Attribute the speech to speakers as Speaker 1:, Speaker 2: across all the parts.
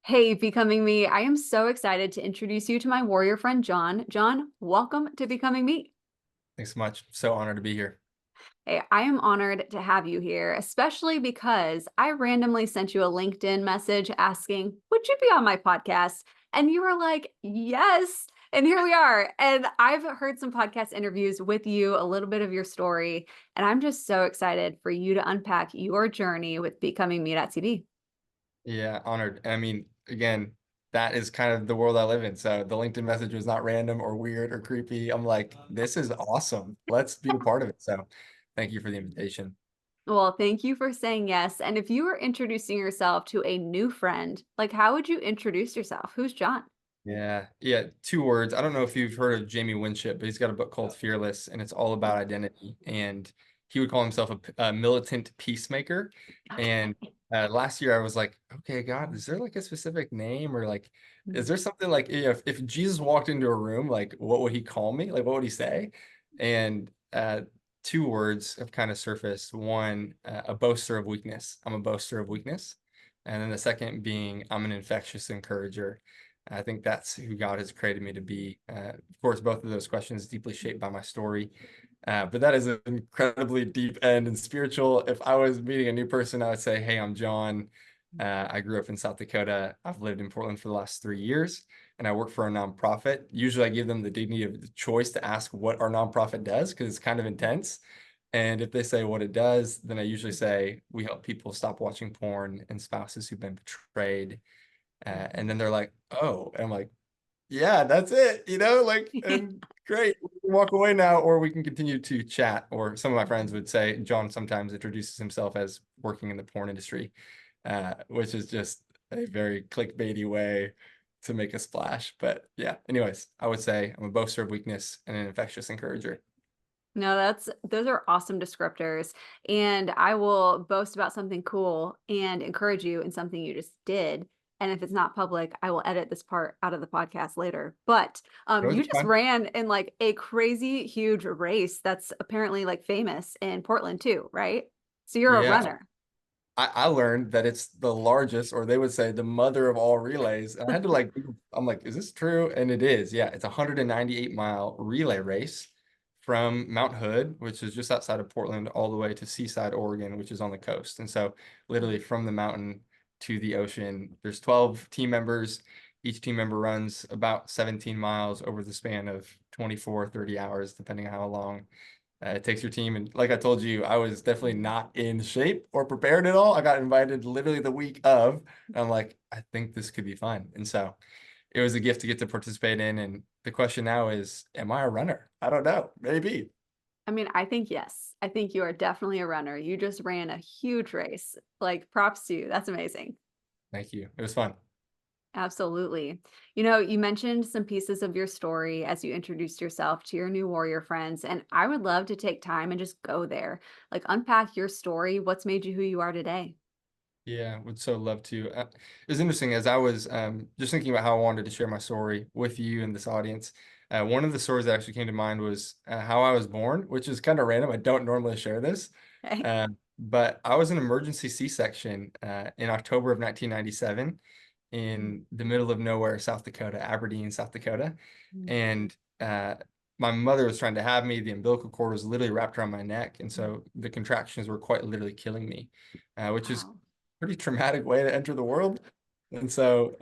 Speaker 1: Hey, Becoming Me. I am so excited to introduce you to my warrior friend, John. John, welcome to Becoming Me.
Speaker 2: Thanks so much. So honored to be here.
Speaker 1: Hey, I am honored to have you here, especially because I randomly sent you a LinkedIn message asking, would you be on my podcast? And you were like, yes. And here we are. And I've heard some podcast interviews with you, a little bit of your story. And I'm just so excited for you to unpack your journey with Becoming Me.TV.
Speaker 2: Yeah, honored. I mean, again, that is kind of the world I live in. So the LinkedIn message was not random or weird or creepy. I'm like, this is awesome. Let's be a part of it. So thank you for the invitation.
Speaker 1: Well, thank you for saying yes. And if you were introducing yourself to a new friend, like how would you introduce yourself? Who's John?
Speaker 2: Yeah. Yeah. Two words. I don't know if you've heard of Jamie Winship, but he's got a book called Fearless, and it's all about identity. And he would call himself a militant peacemaker. And
Speaker 1: Okay.
Speaker 2: last year I was like, okay, God, is there like a specific name or like, is there something like, if Jesus walked into a room, like, what would he call me? Like, what would he say? And two words have kind of surfaced. One, a boaster of weakness. I'm a boaster of weakness. And then the second being, I'm an infectious encourager. I think that's who God has created me to be. Of course, both of those questions deeply shaped by my story. But that is an incredibly deep end and spiritual. If I was meeting a new person, I would say, hey, I'm John. I grew up in South Dakota. I've lived in Portland for the last 3 years, and I work for a nonprofit. Usually, I give them the dignity of the choice to ask what our nonprofit does because it's kind of intense. And if they say what it does, then I usually say we help people stop watching porn and spouses who've been betrayed. And then they're like, oh, and I'm like, yeah, that's it, like, and great, we can walk away now, or we can continue to chat. Or some of my friends would say, John sometimes introduces himself as working in the porn industry, which is just a very clickbaity way to make a splash. But yeah, anyways, I would say I'm a boaster of weakness and an infectious encourager.
Speaker 1: No, those are awesome descriptors. And I will boast about something cool and encourage you in something you just did. And if it's not public, I will edit this part out of the podcast later. But
Speaker 2: Those
Speaker 1: you
Speaker 2: are
Speaker 1: just
Speaker 2: fun.
Speaker 1: ran in like a crazy huge race that's apparently like famous in Portland too, right? So you're a
Speaker 2: Yeah,
Speaker 1: runner.
Speaker 2: I learned that it's the largest, or they would say the mother of all relays. And I had to like, I'm like, is this true? And it is. Yeah, it's a 198-mile relay race from Mount Hood, which is just outside of Portland, all the way to Seaside, Oregon, which is on the coast. And so literally from the mountain to the ocean, there's 12 team members. Each team member runs about 17 miles over the span of 24, 30 hours, depending on how long it takes your team. And like I told you, I was definitely not in shape or prepared at all. I got invited literally the week of, and I'm like, I think this could be fun. And so it was a gift to get to participate in. And the question now is, am I a runner? I don't know. Maybe.
Speaker 1: I mean, I think yes. I think you are definitely a runner. You just ran a huge race. Like props to you. That's amazing.
Speaker 2: Thank you. It was fun.
Speaker 1: Absolutely. You mentioned some pieces of your story as you introduced yourself to your new warrior friends, and I would love to take time and just go there. Like unpack your story. What's made you who you are today?
Speaker 2: Yeah, would so love to. It was interesting as I was just thinking about how I wanted to share my story with you and this audience. One of the stories that actually came to mind was how I was born, which is kind of random. I don't normally share this,
Speaker 1: Okay.
Speaker 2: but I was an emergency C-section in October of 1997 in the middle of nowhere, South Dakota, Aberdeen, South Dakota,
Speaker 1: Mm.
Speaker 2: and my mother was trying to have me. The umbilical cord was literally wrapped around my neck, and so the contractions were quite literally killing me, which is
Speaker 1: Wow.
Speaker 2: pretty traumatic way to enter the world. And so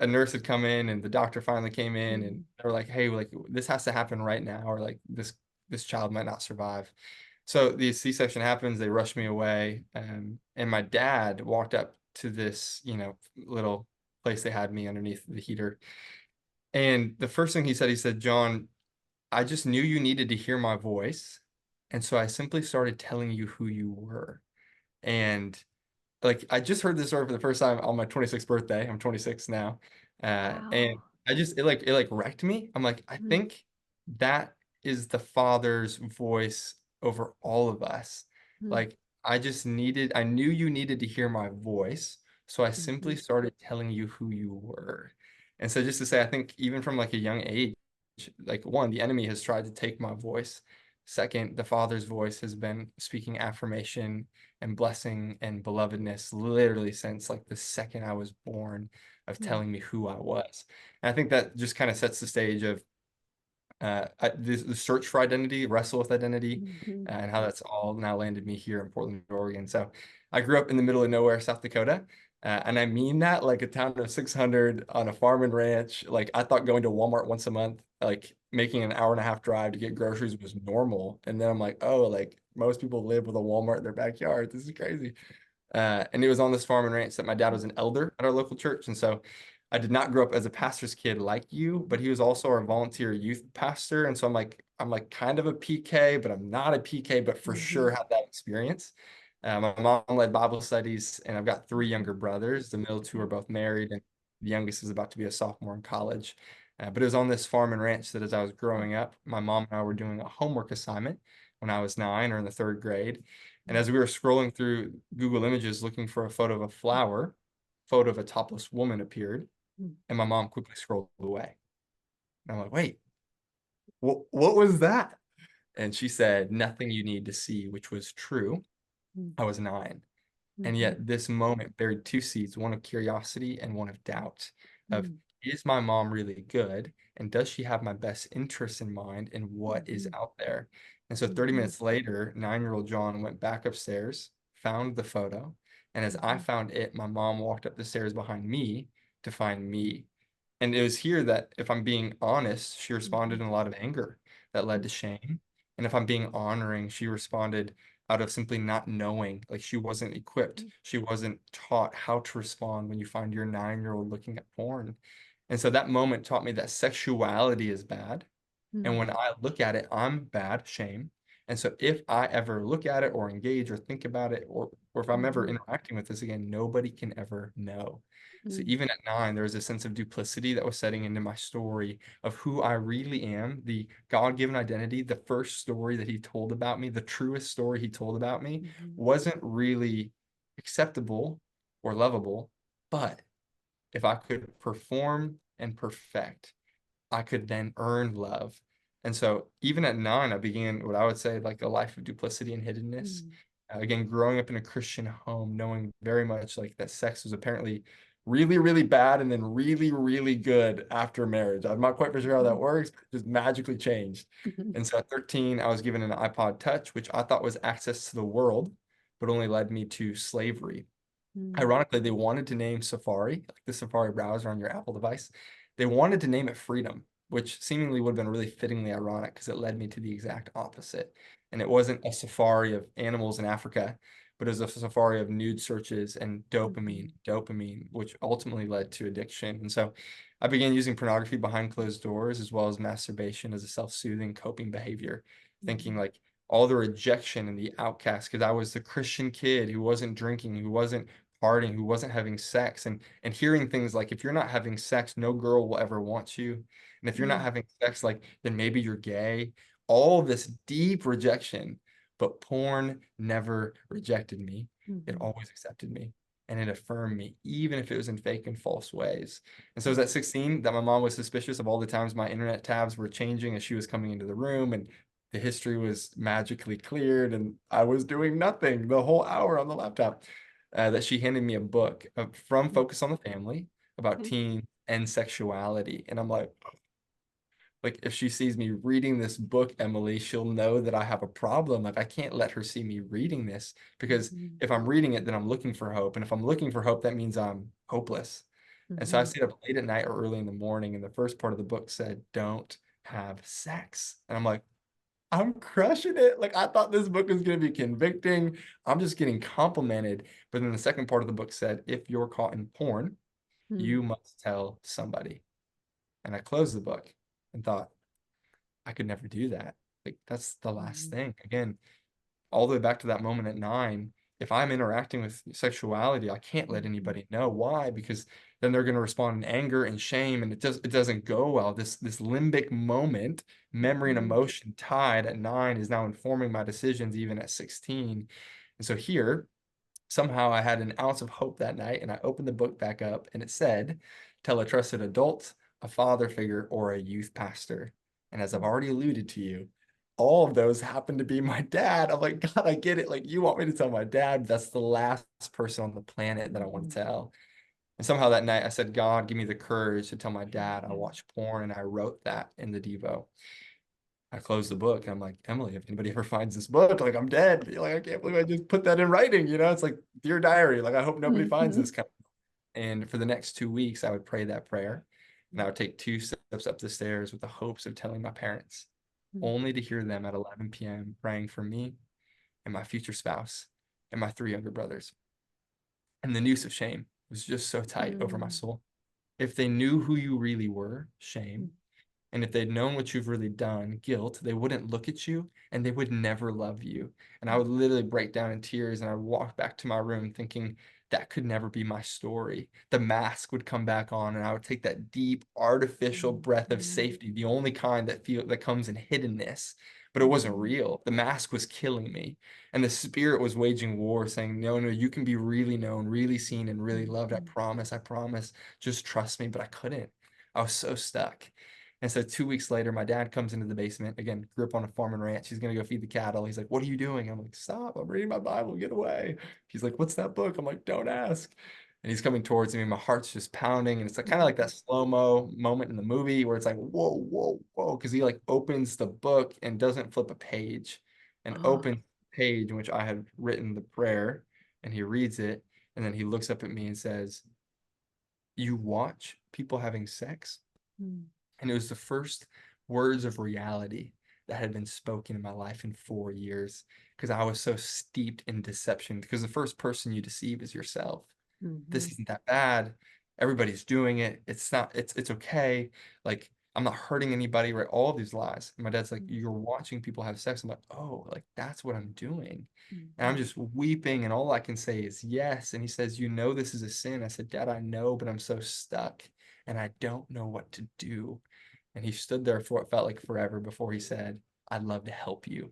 Speaker 2: a nurse had come in and the doctor finally came in and
Speaker 1: Mm.
Speaker 2: they were like, hey, like this has to happen right now, or like this child might not survive. So the C-section happens, they rush me away, and my dad walked up to this, little place they had me underneath the heater. And the first thing he said, John, I just knew you needed to hear my voice. And so I simply started telling you who you were. And like I just heard this story for the first time on my 26th birthday. I'm 26 now. And
Speaker 1: Wow.
Speaker 2: it wrecked me. I'm like, I
Speaker 1: Mm.
Speaker 2: think that is the Father's voice over all of us.
Speaker 1: Mm.
Speaker 2: Like I knew you needed to hear my voice. So I simply
Speaker 1: Mhm.
Speaker 2: started telling you who you were. And so just to say, I think even from like a young age, like one, the enemy has tried to take my voice. Second, the Father's voice has been speaking affirmation and blessing and belovedness literally since like the second I was born, of telling me who I was. And I think that just kind of sets the stage of the search for identity, wrestle with identity, and how that's all now landed me here in Portland, Oregon. So I grew up in the middle of nowhere, South Dakota. And I mean that like a town of 600 on a farm and ranch. Like I thought going to Walmart once a month, like making an hour and a half drive to get groceries was normal. And then I'm like, oh, like most people live with a Walmart in their backyard. This is crazy. And it was on this farm and ranch that my dad was an elder at our local church. And so I did not grow up as a pastor's kid like you, but he was also our volunteer youth pastor. And so I'm like kind of a PK, but I'm not a PK, but for sure had that experience. My mom led Bible studies, and I've got three younger brothers. The middle two are both married, and the youngest is about to be a sophomore in college. But it was on this farm and ranch that as I was growing up, my mom and I were doing a homework assignment when I was 9 or in the third grade. And as we were scrolling through Google Images looking for a photo of a flower, photo of a topless woman appeared, and my mom quickly scrolled away. And I'm like, wait, what was that? And she said, nothing you need to see, which was true. I was 9. And yet this moment buried two seeds, one of curiosity and one of doubt of, is my mom really good? And does she have my best interests in mind and what is out there? And so 30 minutes later, 9-year-old John went back upstairs, found the photo. And as I found it, my mom walked up the stairs behind me to find me. And it was here that, if I'm being honest, she responded in a lot of anger that led to shame. And if I'm being honoring, she responded out of simply not knowing. Like she wasn't equipped. She wasn't taught how to respond when you find your 9-year-old looking at porn. And so that moment taught me that sexuality is bad. And when I look at it, I'm bad, shame. And so if I ever look at it or engage or think about it, or if I'm ever interacting with this again, nobody can ever know. So even at 9, there was a sense of duplicity that was setting into my story of who I really am, the God-given identity, the first story that he told about me, the truest story he told about me, wasn't really acceptable or lovable. But if I could perform and perfect, I could then earn love. And so even at 9, I began what I would say like a life of duplicity and hiddenness. Again, growing up in a Christian home, knowing very much like that sex was apparently really, really bad and then really, really good after marriage. I'm not quite sure how that works, but it just magically changed. And so at 13, I was given an iPod Touch, which I thought was access to the world, but only led me to slavery. Ironically, they wanted to name Safari, like the Safari browser on your Apple device. They wanted to name it Freedom, which seemingly would have been really fittingly ironic because it led me to the exact opposite. And it wasn't a safari of animals in Africa, but it was a safari of nude searches and dopamine, which ultimately led to addiction. And so I began using pornography behind closed doors as well as masturbation as a self-soothing coping behavior, thinking like all the rejection and the outcast, because I was the Christian kid who wasn't drinking, who wasn't partying, who wasn't having sex, and hearing things like, if you're not having sex, no girl will ever want you. And if you're not having sex, like, then maybe you're gay. All of this deep rejection, but porn never rejected me. It always accepted me. And it affirmed me, even if it was in fake and false ways. And so it was at 16 that my mom was suspicious of all the times my internet tabs were changing as she was coming into the room, and the history was magically cleared, and I was doing nothing the whole hour on the laptop. That she handed me a book from Focus on the Family about teen and sexuality. And I'm like, if she sees me reading this book, Emily, she'll know that I have a problem. Like, I can't let her see me reading this, because if I'm reading it, then I'm looking for hope. And if I'm looking for hope, that means I'm hopeless. And so I stayed up late at night or early in the morning, and the first part of the book said, don't have sex. And I'm like, I'm crushing it. Like, I thought this book was going to be convicting. I'm just getting complimented. But then the second part of the book said, if you're caught in porn, you must tell somebody. And I closed the book and thought, I could never do that. Like, that's the last thing. Again, all the way back to that moment at 9, if I'm interacting with sexuality, I can't let anybody know. Why? Because then they're going to respond in anger and shame, and it doesn't go well. This limbic moment, memory and emotion tied at 9, is now informing my decisions even at 16. And so here, somehow I had an ounce of hope that night, and I opened the book back up, and it said, tell a trusted adult, a father figure, or a youth pastor. And as I've already alluded to you, all of those happen to be my dad. I'm like, God, I get it. Like, you want me to tell my dad, that's the last person on the planet that I want to tell. And somehow that night I said, God, give me the courage to tell my dad I watch porn. And I wrote that in the Devo. I closed the book. I'm like, Emily, if anybody ever finds this book, like, I'm dead. Like, I can't believe I just put that in writing. It's like dear diary. Like, I hope nobody finds this. And for the next 2 weeks, I would pray that prayer, and I would take 2 steps up the stairs with the hopes of telling my parents, only to hear them at 11 p.m. praying for me and my future spouse and my 3 younger brothers. And the noose of shame was just so tight over my soul. If they knew who you really were, shame. And if they'd known what you've really done, guilt, they wouldn't look at you and they would never love you. And I would literally break down in tears, and I would walk back to my room thinking that could never be my story. The mask would come back on, and I would take that deep artificial breath of safety, the only kind that comes in hiddenness. But it wasn't real. The mask was killing me. And the spirit was waging war, saying, no, no, you can be really known, really seen, and really loved. I promise, I promise. Just trust me. But I couldn't. I was so stuck. And so 2 weeks later, my dad comes into the basement. Again, grew up on a farm and ranch. He's going to go feed the cattle. He's like, what are you doing? I'm like, stop. I'm reading my Bible. Get away. He's like, what's that book? I'm like, don't ask. And he's coming towards me, and my heart's just pounding. And it's like, kind of like that slow-mo moment in the movie where it's like, whoa, whoa, whoa. Because he like opens the book and doesn't flip a page, and opens the page in which I had written the prayer, and he reads it. And then he looks up at me and says, you watch people having sex? And it was the first words of reality that had been spoken in my life in 4 years, because I was so steeped in deception. Because the first person you deceive is yourself. This isn't that bad. Everybody's doing it. It's not, it's okay. Like, I'm not hurting anybody, right? All of these lies. And my dad's like, you're watching people have sex. I'm like, oh, like, that's what I'm doing. And I'm just weeping, and all I can say is yes. And he says, you know, this is a sin. I said, Dad, I know, but I'm so stuck and I don't know what to do. And he stood there for what felt like forever before he said, I'd love to help you.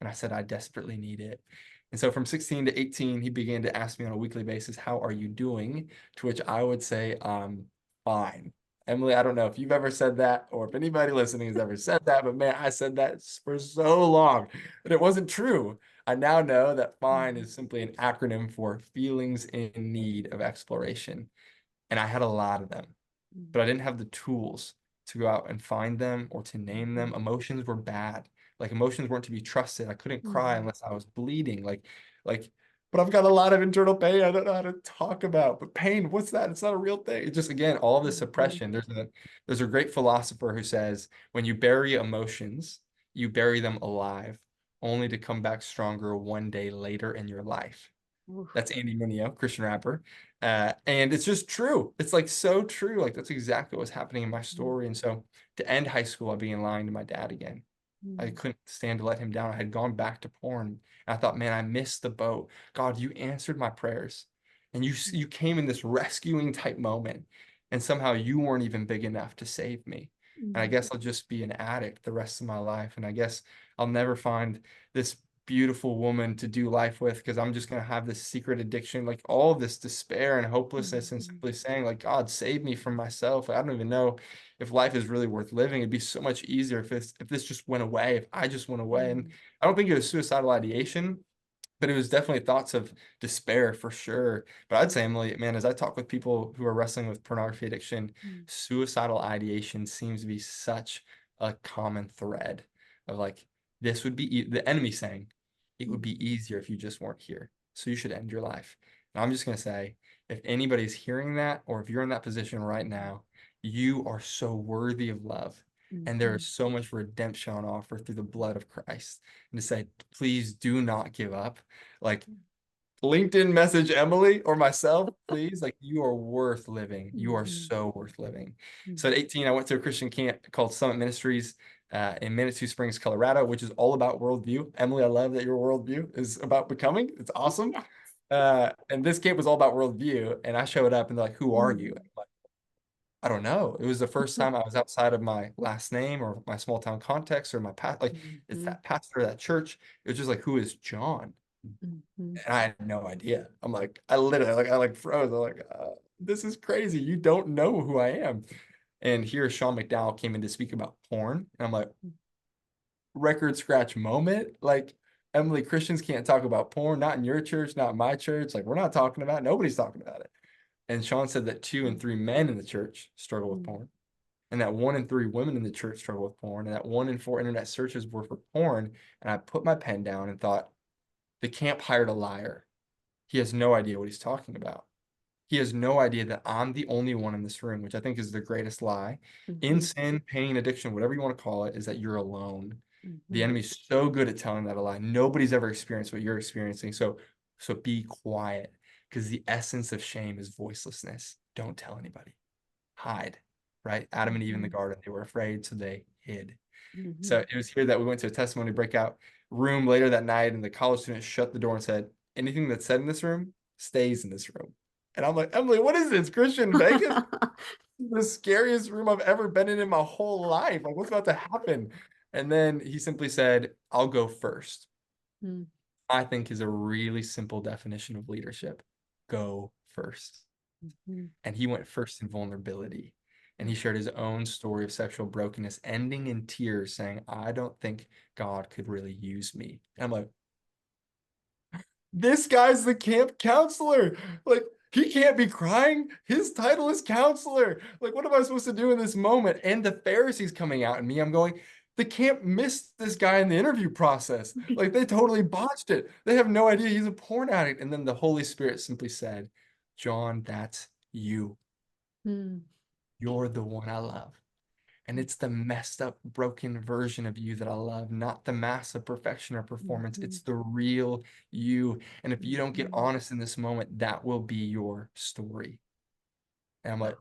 Speaker 2: And I said, I desperately need it. And so from 16 to 18, he began to ask me on a weekly basis, how are you doing? To which I would say, I'm fine. Emily, I don't know if you've ever said that, or if anybody listening has ever said that, but man, I said that for so long, but it wasn't true. I now know that fine is simply an acronym for feelings in need of exploration. And I had a lot of them, but I didn't have the tools to go out and find them or to name them. Emotions were bad. Like, emotions weren't to be trusted. I couldn't cry unless I was bleeding. Like, but I've got a lot of internal pain I don't know how to talk about. But pain, what's that? It's not a real thing. It's just, again, all this suppression. There's a great philosopher who says, when you bury emotions, you bury them alive, only to come back stronger one day later in your life. That's Andy Mineo, Christian rapper. And it's just true. It's like so true. Like, that's exactly what's happening in my story. And so to end high school, I began lying to my dad again. I couldn't stand to let him down. I had gone back to porn. And I thought, man, I missed the boat. God, you answered my prayers. And you came in this rescuing type moment. And somehow you weren't even big enough to save me. And I guess I'll just be an addict the rest of my life. And I guess I'll never find this beautiful woman to do life with, because I'm just going to have this secret addiction, like all of this despair and hopelessness, and simply saying, like, God, save me from myself. Like, I don't even know if life is really worth living. It'd be so much easier if this just went away, if I just went away. And I don't think it was suicidal ideation, but it was definitely thoughts of despair for sure. But I'd say, Emily, man, as I talk with people who are wrestling with pornography addiction, suicidal ideation seems to be such a common thread of, like, this would be the enemy saying, it would be easier if you just weren't here. So you should end your life. And I'm just going to say, if anybody's hearing that, or if you're in that position right now, you are so worthy of love. And there is so much redemption on offer through the blood of Christ. And to say, please do not give up. Like, LinkedIn message Emily or myself, please. Like, you are worth living. You are so worth living. So at 18, I went to a Christian camp called Summit Ministries in Manitou Springs, Colorado, which is all about worldview. Emily, I love that your worldview is about becoming. It's awesome. And this camp was all about worldview. And I showed up and they're like, who are you? I'm like, I don't know. It was the first time I was outside of my last name or my small town context or my past. Like, it's that pastor of that church. It was just like, who is John? And I had no idea. I'm like, I literally, like, I like froze. I'm like, this is crazy. You don't know who I am. And here Sean McDowell came in to speak about porn. And I'm like, record scratch moment. Like, Emily, Christians can't talk about porn, not in your church, not in my church. Like, we're not talking about it. Nobody's talking about it. And Sean said that 2 in 3 men in the church struggle with porn, and that 1 in 3 women in the church struggle with porn, and that 1 in 4 internet searches were for porn. And I put my pen down and thought, the camp hired a liar. He has no idea what he's talking about. He has no idea that I'm the only one in this room, which I think is the greatest lie. In sin, pain, addiction, whatever you want to call it, is that you're alone. The enemy's so good at telling that a lie. Nobody's ever experienced what you're experiencing. So be quiet, because the essence of shame is voicelessness. Don't tell anybody. Hide, right? Adam and Eve in the garden, they were afraid, so they hid. So it was here that we went to a testimony breakout room later that night, and the college student shut the door and said, anything that's said in this room stays in this room. And I'm like, Emily, what is this? Christian Vegas? The scariest room I've ever been in my whole life. Like, what's about to happen? And then he simply said, I'll go first. I think is a really simple definition of leadership. Go first. And he went first in vulnerability. And he shared his own story of sexual brokenness, ending in tears, saying, I don't think God could really use me. And I'm like, this guy's the camp counselor. Like, he can't be crying. His title is counselor. Like, what am I supposed to do in this moment? And the Pharisees coming out, and me, I'm going, the camp missed this guy in the interview process. Like, they totally botched it. They have no idea he's a porn addict. And then the Holy Spirit simply said, John, that's you. You're the one I love. And it's the messed up, broken version of you that I love, not the mass of perfection or performance. It's the real you. And if you don't get honest in this moment, that will be your story. And I'm like,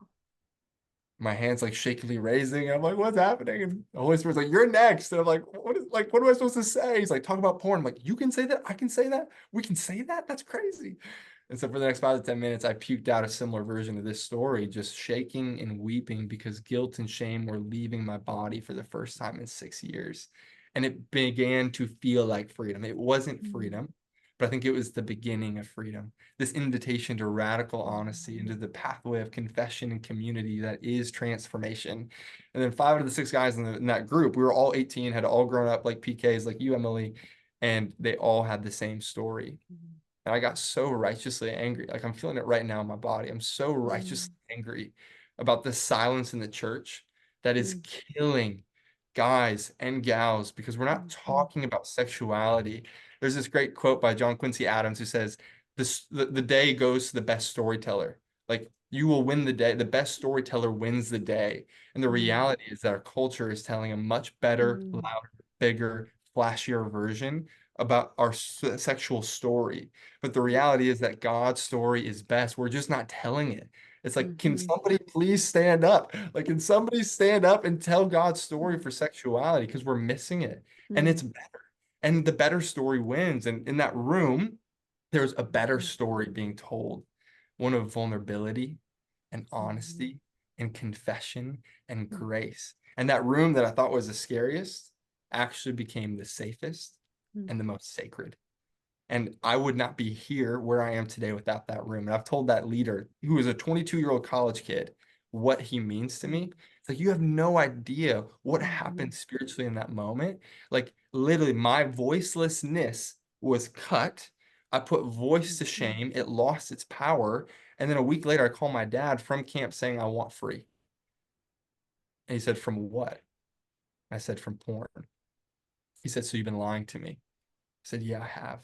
Speaker 2: my hand's like shakily raising. I'm like, what's happening? And the Holy Spirit's like, you're next. And I'm like, what am I supposed to say? He's like, talk about porn. I'm like, you can say that? I can say that? We can say that? That's crazy. And so for the next 5 to 10 minutes, I puked out a similar version of this story, just shaking and weeping because guilt and shame were leaving my body for the first time in 6 years. And it began to feel like freedom. It wasn't freedom, but I think it was the beginning of freedom. This invitation to radical honesty into the pathway of confession and community that is transformation. And then 5 of the 6 guys in that group, we were all 18, had all grown up like PKs, like you, Emily, and they all had the same story. And I got so righteously angry. Like, I'm feeling it right now in my body. I'm so righteously angry about the silence in the church that is killing guys and gals because we're not talking about sexuality. There's this great quote by John Quincy Adams who says, the day goes to the best storyteller. Like, you will win the day. The best storyteller wins the day. And the reality is that our culture is telling a much better, louder, bigger, flashier version about our sexual story. But the reality is that God's story is best. We're just not telling it. It's like, can somebody please stand up? Like, can somebody stand up and tell God's story for sexuality? Because we're missing it. And it's better. And the better story wins. And in that room, there's a better story being told. One of vulnerability and honesty and confession and grace. And that room that I thought was the scariest actually became the safest and the most sacred. And I would not be here where I am today without that room. And I've told that leader, who is a 22-year-old college kid, what he means to me. It's like, you have no idea what happened spiritually in that moment. Like, literally, my voicelessness was cut. I put voice to shame. It lost its power. And then a week later, I called my dad from camp saying, I want free. And he said, from what? I said, from porn. He said, so you've been lying to me? I said, yeah, I have.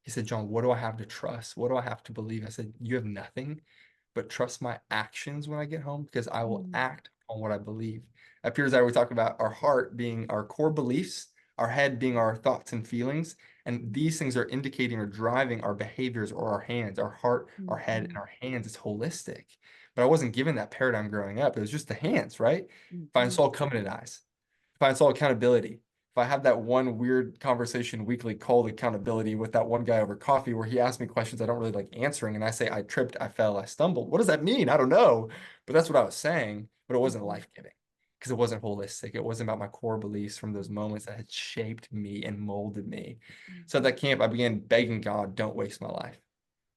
Speaker 2: He said, John, what do I have to trust? What do I have to believe? I said, you have nothing but trust my actions when I get home, because I will act on what I believe. At Piers I, we talk about our heart being our core beliefs, our head being our thoughts and feelings. And these things are indicating or driving our behaviors or our hands, our heart, our head, and our hands. It's holistic. But I wasn't given that paradigm growing up. It was just the hands, right? If I install covenant eyes, if I install accountability, if I have that one weird conversation weekly called accountability with that one guy over coffee where he asked me questions I don't really like answering, and I say, I tripped, I fell, I stumbled. What does that mean? I don't know. But that's what I was saying, but it wasn't life-giving because it wasn't holistic. It wasn't about my core beliefs from those moments that had shaped me and molded me. So at that camp, I began begging God, don't waste my life.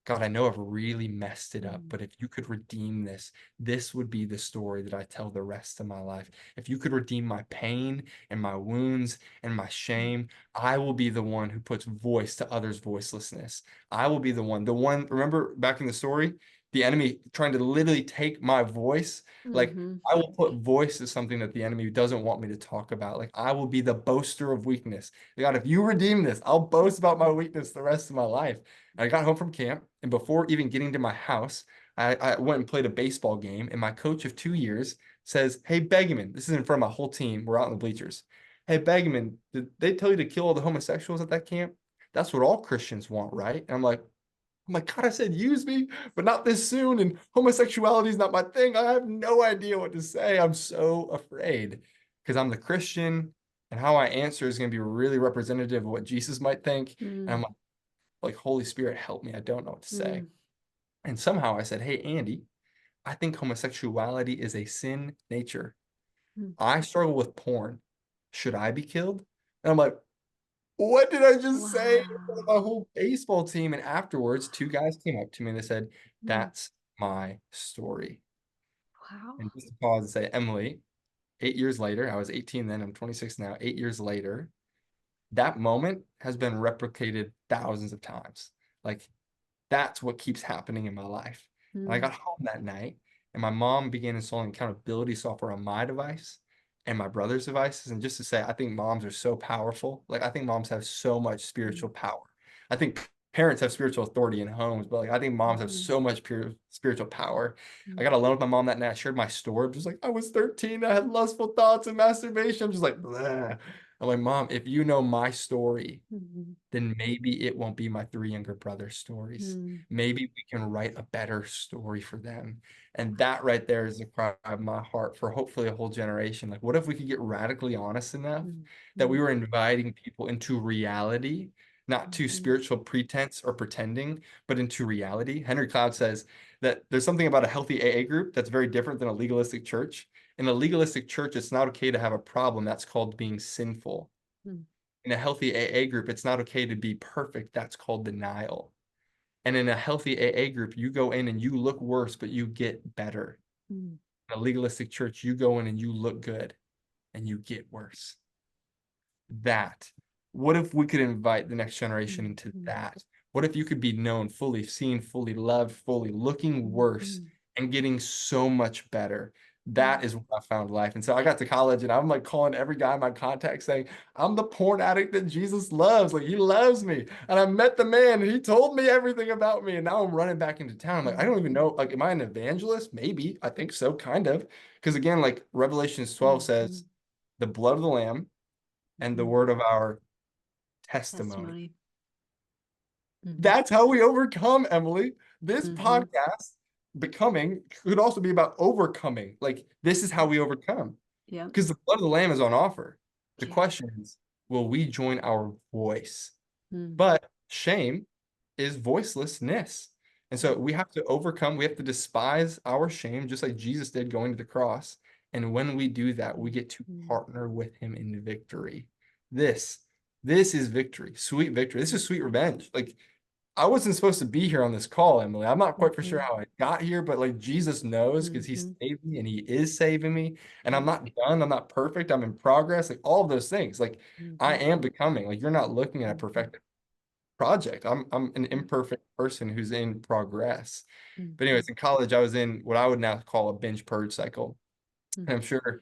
Speaker 2: God, I know I've really messed it up,
Speaker 1: Mm.
Speaker 2: but if you could redeem this, this would be the story that I tell the rest of my life. If you could redeem my pain and my wounds and my
Speaker 1: Mm.
Speaker 2: shame, I will be the one who puts voice to others' voicelessness. I will be the one, remember back in the story, the enemy trying to literally take my voice. Like,
Speaker 1: Mhm.
Speaker 2: I will put voice to something that the enemy doesn't want me to talk about. Like, I will be the boaster of weakness. God, if you redeem this, I'll boast about my weakness the rest of my life. I got home from camp, and before even getting to my house, I went and played a baseball game, and my coach of 2 years says, "Hey, Begeman," this is in front of my whole team. We're out in the bleachers. "Hey, Begeman, did they tell you to kill all the homosexuals at that camp? That's what all Christians want, right?" And I'm like, God, I said use me, but not this soon. And homosexuality is not my thing. I have no idea what to say. I'm so afraid because I'm the Christian, and how I answer is going to be really representative of what Jesus might think. And I'm
Speaker 1: Mm.
Speaker 2: like, Holy Spirit, help me. I don't know what to say.
Speaker 1: Mm.
Speaker 2: And somehow I said, hey, Andy, I think homosexuality is a sin nature.
Speaker 1: Mm.
Speaker 2: I struggle with porn. Should I be killed? And I'm like, what did I just say in front of my
Speaker 1: Wow.
Speaker 2: whole baseball team? And afterwards, two guys came up to me and they said,
Speaker 1: Mm.
Speaker 2: that's my story.
Speaker 1: Wow.
Speaker 2: And just to pause and say, Emily, 8 years later, I was 18 then, I'm 26 now, 8 years later, that moment has been replicated thousands of times. Like, that's what keeps happening in my life. And I
Speaker 1: Mm.
Speaker 2: got home that night, and my mom began installing accountability software on my device and my brother's devices. And just to say, I think moms are so powerful. Like, I think moms have so much
Speaker 1: Mm.
Speaker 2: spiritual power. I think parents have spiritual authority in homes, but like, I think moms have
Speaker 1: Mhm.
Speaker 2: so much pure spiritual power. I
Speaker 1: Mm.
Speaker 2: got alone with my mom that night. I shared my story. I'm just like, I was 13. I had lustful thoughts and masturbation. I'm just like, bleh. I'm like, Mom, if you know my story,
Speaker 1: Mhm.
Speaker 2: then maybe it won't be my three younger brothers' stories.
Speaker 1: Mm.
Speaker 2: Maybe we can write a better story for them. And that right there is the cry of my heart for hopefully a whole generation. Like, what if we could get radically honest enough
Speaker 1: Mm.
Speaker 2: that we
Speaker 1: Mm.
Speaker 2: were inviting people into reality, not to
Speaker 1: Mhm.
Speaker 2: spiritual pretense or pretending, but into reality? Henry Cloud says that there's something about a healthy AA group that's very different than a legalistic church. In a legalistic church, it's not okay to have a problem. That's called being sinful.
Speaker 1: Mm.
Speaker 2: In a healthy AA group, it's not okay to be perfect. That's called denial. And in a healthy AA group, you go in and you look worse, but you get better.
Speaker 1: Mm.
Speaker 2: In a legalistic church, you go in and you look good and you get worse. That. What if we could invite the next generation
Speaker 1: Mm.
Speaker 2: into
Speaker 1: Mm.
Speaker 2: that? What if you could be known fully, seen fully, loved fully, looking worse
Speaker 1: Mhm.
Speaker 2: and getting so much better? That
Speaker 1: Mm.
Speaker 2: is when I found life. And so I got to college and I'm like calling every guy in my contact saying, I'm the porn addict that Jesus loves. Like, he loves me. And I met the man and he told me everything about me. And now I'm running back into town. I'm like, I don't even know. Like, am I an evangelist? Maybe. I think so, kind of. Because again, like Revelations 12 says,
Speaker 1: Mhm.
Speaker 2: the blood of the Lamb and the
Speaker 1: Mhm.
Speaker 2: word of our testimony.
Speaker 1: Testimony. Mhm.
Speaker 2: That's how we overcome, Emily. This
Speaker 1: Mhm.
Speaker 2: podcast, Becoming, could also be about overcoming. Like, this is how we overcome
Speaker 1: Yep.
Speaker 2: because the blood of the Lamb is on offer. The
Speaker 1: Yeah.
Speaker 2: question is, will we join our voice?
Speaker 1: Mm.
Speaker 2: But shame is voicelessness. And so
Speaker 1: Yeah.
Speaker 2: we have to overcome, we have to despise our shame, just like Jesus did going to the cross. And when we do that, we get to
Speaker 1: Mhm.
Speaker 2: partner with him in victory. This, this is victory, sweet victory. This is sweet revenge. Like, I wasn't supposed to be here on this call, Emily. I'm not quite for sure
Speaker 1: Mhm.
Speaker 2: how I got here, but like Jesus knows because he
Speaker 1: Mhm.
Speaker 2: saved me and he is saving me. And I'm
Speaker 1: Yep.
Speaker 2: not done. I'm not perfect. I'm in progress. Like all of those things. Like I
Speaker 1: Mhm.
Speaker 2: am becoming. Like you're not looking at a
Speaker 1: Mhm.
Speaker 2: perfect project. I'm an
Speaker 1: Yep.
Speaker 2: imperfect person who's in progress. But anyways,
Speaker 1: Mhm.
Speaker 2: in college, I was in what I would now call a binge purge cycle.
Speaker 1: Mhm.
Speaker 2: And I'm sure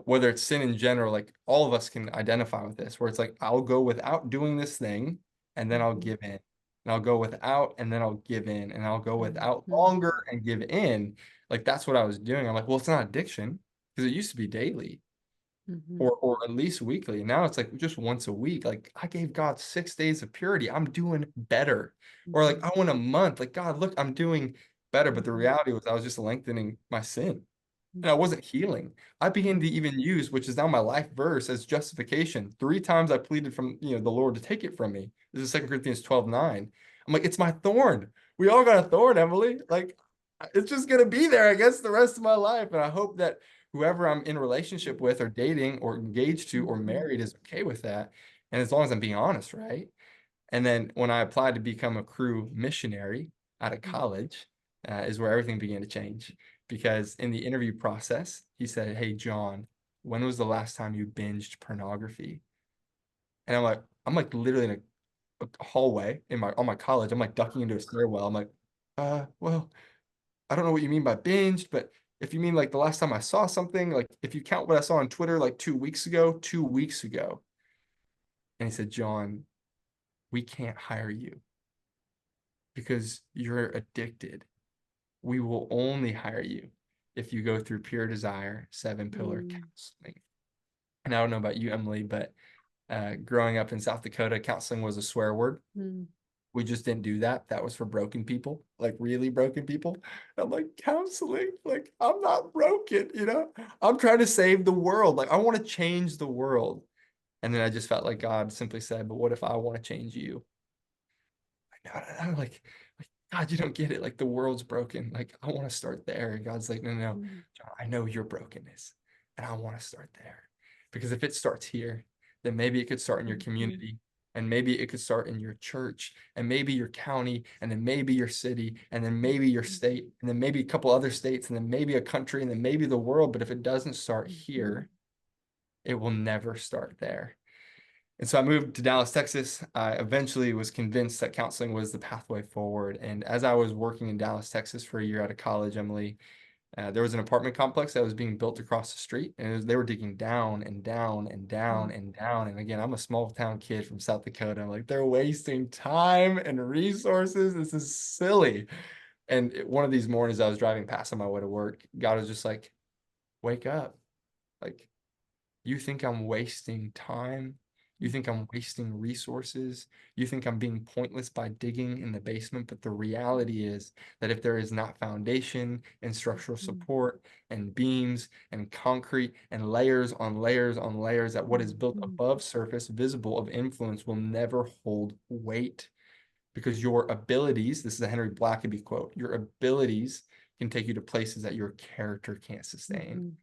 Speaker 2: whether it's sin in general, like all of us can identify with this, where it's like, I'll go without doing this thing and then I'll
Speaker 1: Mhm.
Speaker 2: give in. And I'll go without and then I'll give in. And I'll go without
Speaker 1: Mhm.
Speaker 2: longer and give in. Like that's what I was doing. I'm like, well, it's not addiction because it used to be daily
Speaker 1: Mhm.
Speaker 2: or at least weekly. And now it's like just once a week. Like I gave God 6 days of purity. I'm doing better. Or like
Speaker 1: Mhm.
Speaker 2: I went a month. Like God, look, I'm doing better. But the
Speaker 1: Mhm.
Speaker 2: reality was I was just lengthening my sin
Speaker 1: Mhm.
Speaker 2: and I wasn't healing. I began
Speaker 1: Mhm.
Speaker 2: to even use, which is now my life verse, as justification. 3 times I pleaded from the Lord to take it from me. This is 2 Corinthians 12:9. I'm like, it's my thorn. We all got a thorn, Emily. Like, it's just gonna be there, I guess, the rest of my life. And I hope that whoever I'm in relationship with, or dating, or engaged to, or
Speaker 1: Mhm.
Speaker 2: married is okay with that. And as long as I'm being honest, right? And then when I applied to become a crew missionary, out of college is where everything began to change. Because in the interview process, he said, "Hey, John, when was the last time you binged pornography?" And I'm like literally in a hallway on my college. I'm like ducking into a stairwell. I'm like, well, I don't know what you mean by binged, but if you mean like the last time I saw something, like if you count what I saw on Twitter like 2 weeks ago, 2 weeks ago. And he said, "John, we can't hire you because you're addicted. We will only hire you if you go through Pure Desire 7-pillar
Speaker 1: Mm.
Speaker 2: counseling." And I don't know about you, Emily, but growing up in South Dakota, counseling was a swear word.
Speaker 1: Mm.
Speaker 2: We just didn't do that. That was for broken people, like really broken people. I'm like, counseling? Like, I'm not broken, you know? I'm trying to save the world. Like, I want to change the world. And then I just felt like God simply said, "But what if I want to change you?" I'm like, God, you don't get it. Like, the world's broken. Like, I want to start there. And God's like, "No, no, no,
Speaker 1: Mm.
Speaker 2: John, I know your brokenness, and I want to start there. Because if it starts here, then maybe it could start in your
Speaker 1: Mhm.
Speaker 2: community, and maybe it could start in your church, and maybe your county, and then maybe your city, and then maybe your
Speaker 1: Mhm.
Speaker 2: state, and then maybe a couple other states, and then maybe a country, and then maybe the world. But if it doesn't start
Speaker 1: Mhm.
Speaker 2: here, it will never start there." And so I moved to Dallas, Texas. I eventually was convinced that counseling was the pathway forward. And as I was working in Dallas, Texas for a year out of college, Emily, there was an apartment complex that was being built across the street, and they were digging down and down and down
Speaker 1: Mhm.
Speaker 2: and down. And again, I'm a small town kid from South Dakota. I'm like, they're wasting time and resources. This is silly. And one of these mornings, I was driving past on my way to work. God was just like, "Wake up. Like, you think I'm wasting time? You think I'm wasting resources? You think I'm being pointless by digging in the basement? But the reality is that if there is not foundation and structural
Speaker 1: Mhm.
Speaker 2: support and beams and concrete and layers on layers on layers, that what is built
Speaker 1: Mhm.
Speaker 2: above surface, visible of influence, will never hold weight. Because your abilities, this is a Henry Blackaby quote, your abilities can take you to places that your character can't sustain."
Speaker 1: Mhm.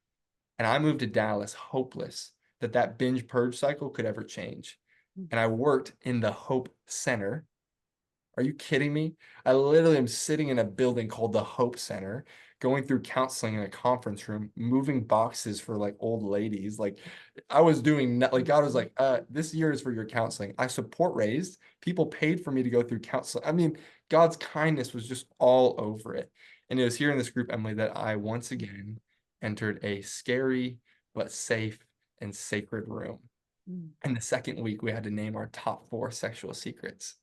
Speaker 2: And I moved to Dallas hopeless that that binge purge cycle could ever change.
Speaker 1: Mhm.
Speaker 2: And I worked in the Hope Center. Are you kidding me? I literally am sitting in a building called the Hope Center, going through counseling in a conference room, moving boxes for like old ladies. Like, I was doing like God was like, "This year is for your counseling." I support raised. People paid for me to go through counseling. I mean, God's kindness was just all over it. And it was here in this group, Emily, that I once again entered a scary but safe and sacred room.
Speaker 1: Mhm.
Speaker 2: And the second week, we had to name our top 4 sexual secrets.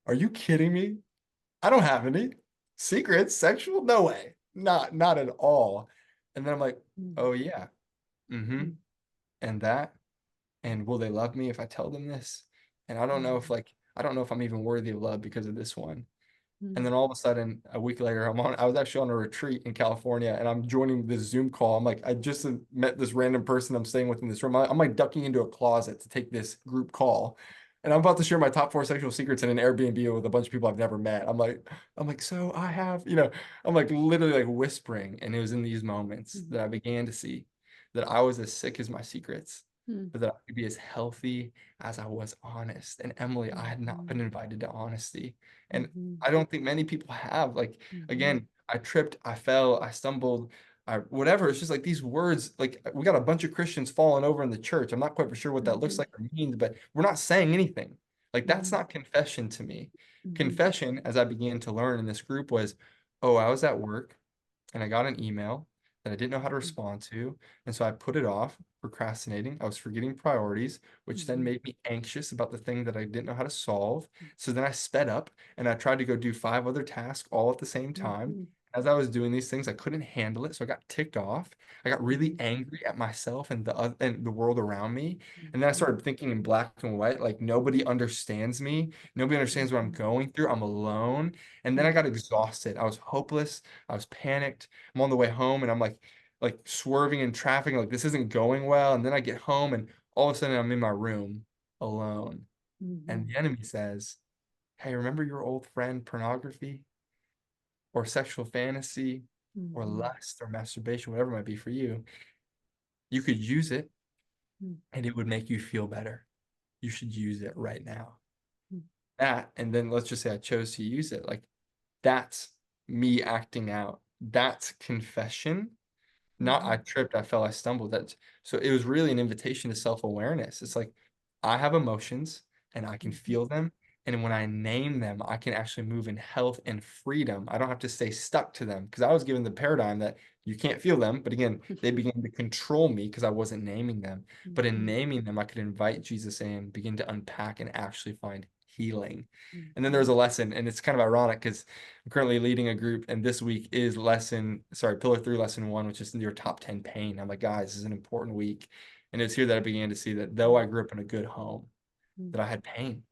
Speaker 2: Are you kidding me? I don't have any secrets, sexual, no way, not at all. And then I'm like,
Speaker 1: Mhm.
Speaker 2: "Oh yeah, mm-hmm, and that, and will they love me if I tell them this?" And I don't know if I'm even worthy of love because of this one. And
Speaker 1: Mhm.
Speaker 2: then all of a sudden, a week later, I was actually on a retreat in California, and I'm joining this Zoom call. I'm like, I just met this random person I'm staying with in this room. I'm like ducking into a closet to take this group call. And I'm about to share my top 4 sexual secrets in an Airbnb with a bunch of people I've never met. I'm like, so I have, I'm like literally like whispering. And it was in these moments
Speaker 1: Mhm.
Speaker 2: that I began to see that I was as sick as my secrets,
Speaker 1: Mhm.
Speaker 2: but that I could be as healthy as I was honest. And Emily, I had not been
Speaker 1: Mhm.
Speaker 2: invited to honesty. And
Speaker 1: Mhm.
Speaker 2: I don't think many people have. Like,
Speaker 1: Mhm.
Speaker 2: again, I tripped, I fell, I stumbled, whatever. It's just like these words, like we got a bunch of Christians falling over in the church. I'm not quite for sure what that looks
Speaker 1: Mhm.
Speaker 2: like or means, but we're not saying anything. Like, that's
Speaker 1: Mhm.
Speaker 2: not confession to me.
Speaker 1: Mhm.
Speaker 2: Confession, as I began to learn in this group, was, "Oh, I was at work and I got an email that I didn't know how to respond to. And so I put it off, procrastinating. I was forgetting priorities, which then
Speaker 1: Mhm.
Speaker 2: made me anxious about the thing that I didn't know how to solve. So then I sped up and I tried to go do 5 other tasks all at the same time.
Speaker 1: Mhm.
Speaker 2: As I was doing these things, I couldn't handle it. So I got ticked off. I got really
Speaker 1: Mhm.
Speaker 2: angry at myself and the world around me. And then I
Speaker 1: Mhm.
Speaker 2: started thinking in black and white, like nobody understands me. Nobody understands what I'm
Speaker 1: Mhm.
Speaker 2: going through. I'm alone. And then I got exhausted. I was hopeless. I was panicked. I'm on the way home and I'm like swerving in traffic, like this isn't going well. And then I get home and all of a sudden I'm in my room alone. And
Speaker 1: Mhm.
Speaker 2: the enemy says, "Hey, remember your old friend pornography or sexual fantasy or
Speaker 1: Mhm.
Speaker 2: lust or masturbation, whatever it might be for you? You could use it and it would make you feel better. You should use it right now." that, and then let's just say I chose to use it, like that's me acting out. That's confession. Not I
Speaker 1: Mhm.
Speaker 2: tripped, I fell, I stumbled. That's so it was really an invitation to self-awareness. It's like I have emotions and I can
Speaker 1: Mhm.
Speaker 2: feel them. And when I name them, I can actually move in health and freedom. I don't have to stay stuck to them because I was given the paradigm that you can't feel them. But again, they began to control me because I wasn't naming them. But in
Speaker 1: Mhm.
Speaker 2: naming them, I could invite Jesus in, begin to unpack and actually find healing. And then there's
Speaker 1: Mhm.
Speaker 2: a lesson, and it's kind of ironic because I'm currently leading a group, and this week is Pillar 3, Lesson 1, which is in your top 10 pain. I'm like, guys, this is an important week. And it's here that I began to see that though I grew up in a good home, that I had pain.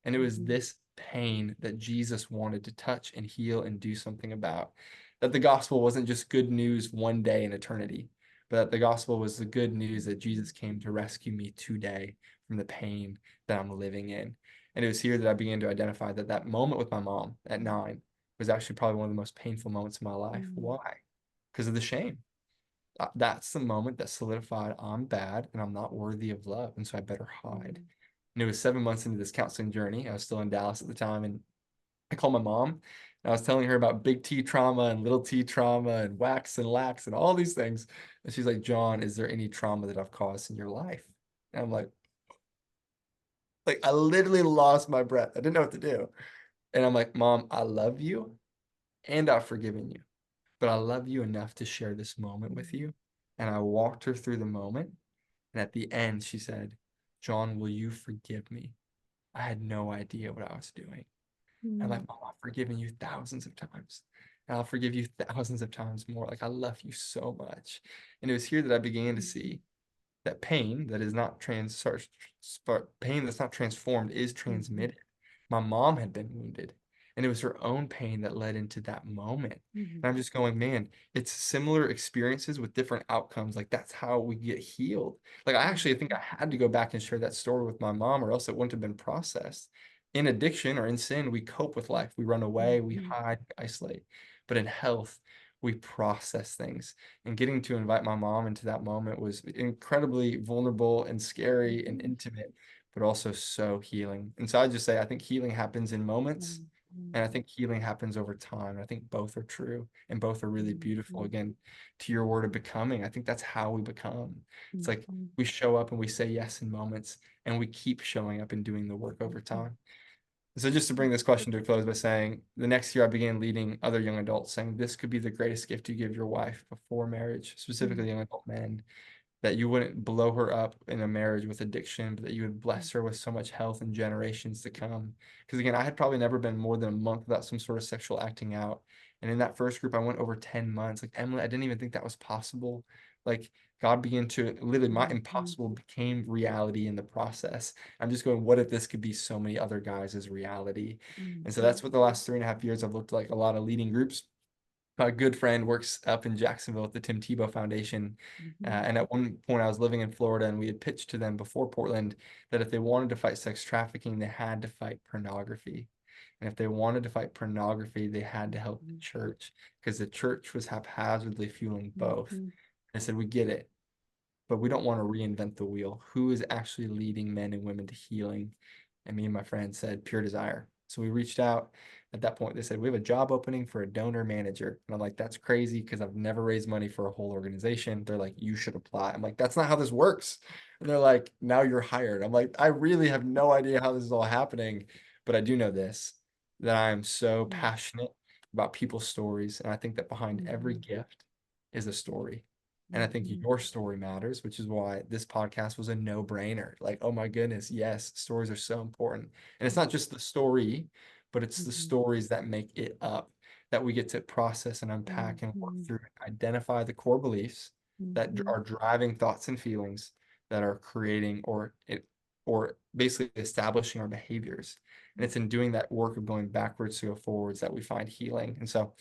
Speaker 2: And it was
Speaker 1: Mhm.
Speaker 2: this pain that Jesus wanted to touch and heal and do something about. That the gospel wasn't just good news one day in eternity, but that the gospel was the good news that Jesus came to rescue me today from the pain that I'm living in. And it was here that I began to identify that that moment with my mom at 9 was actually probably one of the most painful moments of my life.
Speaker 1: Mhm.
Speaker 2: Why? Because of the shame. That's the moment that solidified I'm bad and I'm not worthy of love. And so I better hide.
Speaker 1: Mhm.
Speaker 2: And it was 7 months into this counseling journey. I was still in Dallas at the time. And I called my mom and I was telling her about big T trauma and little T trauma and wax and lax and all these things. And she's like, John, is there any trauma that I've caused in your life? And I'm like I literally lost my breath. I didn't know what to do. And I'm like, Mom, I love you and I've forgiven you, but I love you enough to share this moment with
Speaker 1: Mhm.
Speaker 2: you. And I walked her through the moment. And at the end, she said, John, will you forgive me? I had no idea what I was doing. And I'm
Speaker 1: Mhm.
Speaker 2: like, Mom, I've forgiven you thousands of times. And I'll forgive you thousands of times more. Like, I love you so much. And it was here that I began to
Speaker 1: Mhm.
Speaker 2: see that pain that is not pain that's not transformed is
Speaker 1: Mhm.
Speaker 2: transmitted. My mom had been wounded, and it was her own pain that led into that moment.
Speaker 1: Mhm.
Speaker 2: And I'm just going, man, it's similar experiences with different outcomes. Like that's how we get healed. Like I actually think I had to go back and share that story with my mom, or else it wouldn't have been processed. In addiction or in sin, we cope with life. We run away, we
Speaker 1: Mhm.
Speaker 2: hide, we isolate. But in health, we process things, and getting to invite my mom into that moment was incredibly vulnerable and scary and
Speaker 1: Mhm.
Speaker 2: intimate, but also so healing. And so I just say, I think healing happens in moments,
Speaker 1: Mhm.
Speaker 2: and I think healing happens over time. I think both are true and both are really beautiful.
Speaker 1: Mhm.
Speaker 2: Again, to your word of becoming, I think that's how we become. It's like
Speaker 1: Mhm.
Speaker 2: we show up and we say yes in moments, and we keep showing up and doing the work over
Speaker 1: Mhm.
Speaker 2: time. So just to bring this question to a close by saying, the next year I began leading other young adults, saying this could be the greatest gift you give your wife before marriage, specifically young adult men, that you wouldn't blow her up in a marriage with addiction, but that you would bless her with so much health in generations to come. Because again, I had probably never been more than a month without some sort of sexual acting out. And in that first group, I went over 10 months. Like, Emily, I didn't even think that was possible. Like, God began to literally, my
Speaker 1: Mhm.
Speaker 2: impossible became reality in the process. I'm just going, what if this could be so many other guys' reality? And so
Speaker 1: Mhm.
Speaker 2: that's what the last 3.5 years I've looked like a lot of leading groups. A good friend works up in Jacksonville at the Tim Tebow Foundation.
Speaker 1: Mhm.
Speaker 2: And at one point, I was living in Florida, and we had pitched to them before Portland that if they wanted to fight sex trafficking, they had to fight pornography. And if they wanted to fight pornography, they had to help the
Speaker 1: Mhm.
Speaker 2: church because the church was haphazardly fueling both.
Speaker 1: Mhm.
Speaker 2: I said, we get it, but we don't want to reinvent the wheel. Who is actually leading men and women to healing? And me and my friend said, pure desire. So we reached out. At that point, they said, we have a job opening for a donor manager. And I'm like, that's crazy because I've never raised money for a whole organization. They're like, you should apply. I'm like, that's not how this works. And they're like, now you're hired. I'm like, I really have no idea how this is all happening. But I do know this, that I am so passionate about people's stories. And I think that behind every
Speaker 1: Mhm.
Speaker 2: gift is a story. And I think
Speaker 1: Mhm.
Speaker 2: your story matters, which is why this podcast was a no-brainer. Like, oh my goodness, yes, stories are so important. And it's not just the story, but it's the
Speaker 1: Mhm.
Speaker 2: stories that make it up that we get to process and unpack and work
Speaker 1: Mhm.
Speaker 2: through, identify the core beliefs that
Speaker 1: Mhm.
Speaker 2: are driving thoughts and feelings that are creating or basically establishing our behaviors. And it's in doing that work of going backwards to go forwards that we find healing. And so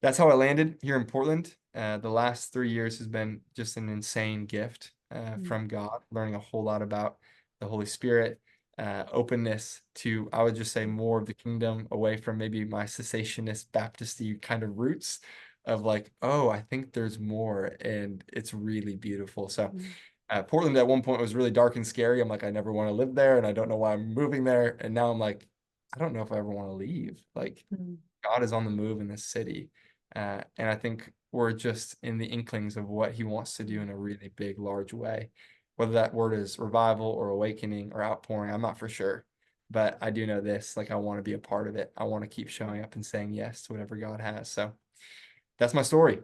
Speaker 2: that's how I landed here in Portland. The last 3 years has been just an insane gift
Speaker 1: Mhm.
Speaker 2: from God, learning a whole lot about the Holy Spirit, openness to, I would just say, more of the kingdom away from maybe my cessationist Baptisty kind of roots of like, oh, I think there's more, and it's really beautiful. So
Speaker 1: Mhm.
Speaker 2: Portland at one point was really dark and scary. I'm like, I never want to live there, and I don't know why I'm moving there. And now I'm like, I don't know if I ever want to leave. Like,
Speaker 1: Mm.
Speaker 2: God is on the move in this city. And I think we're just in the inklings of what he wants to do in a really big, large way. Whether that word is revival or awakening or outpouring, I'm not for sure. But I do know this, like I want to be a part of it. I want to keep showing up and saying yes to whatever God has. So that's my story.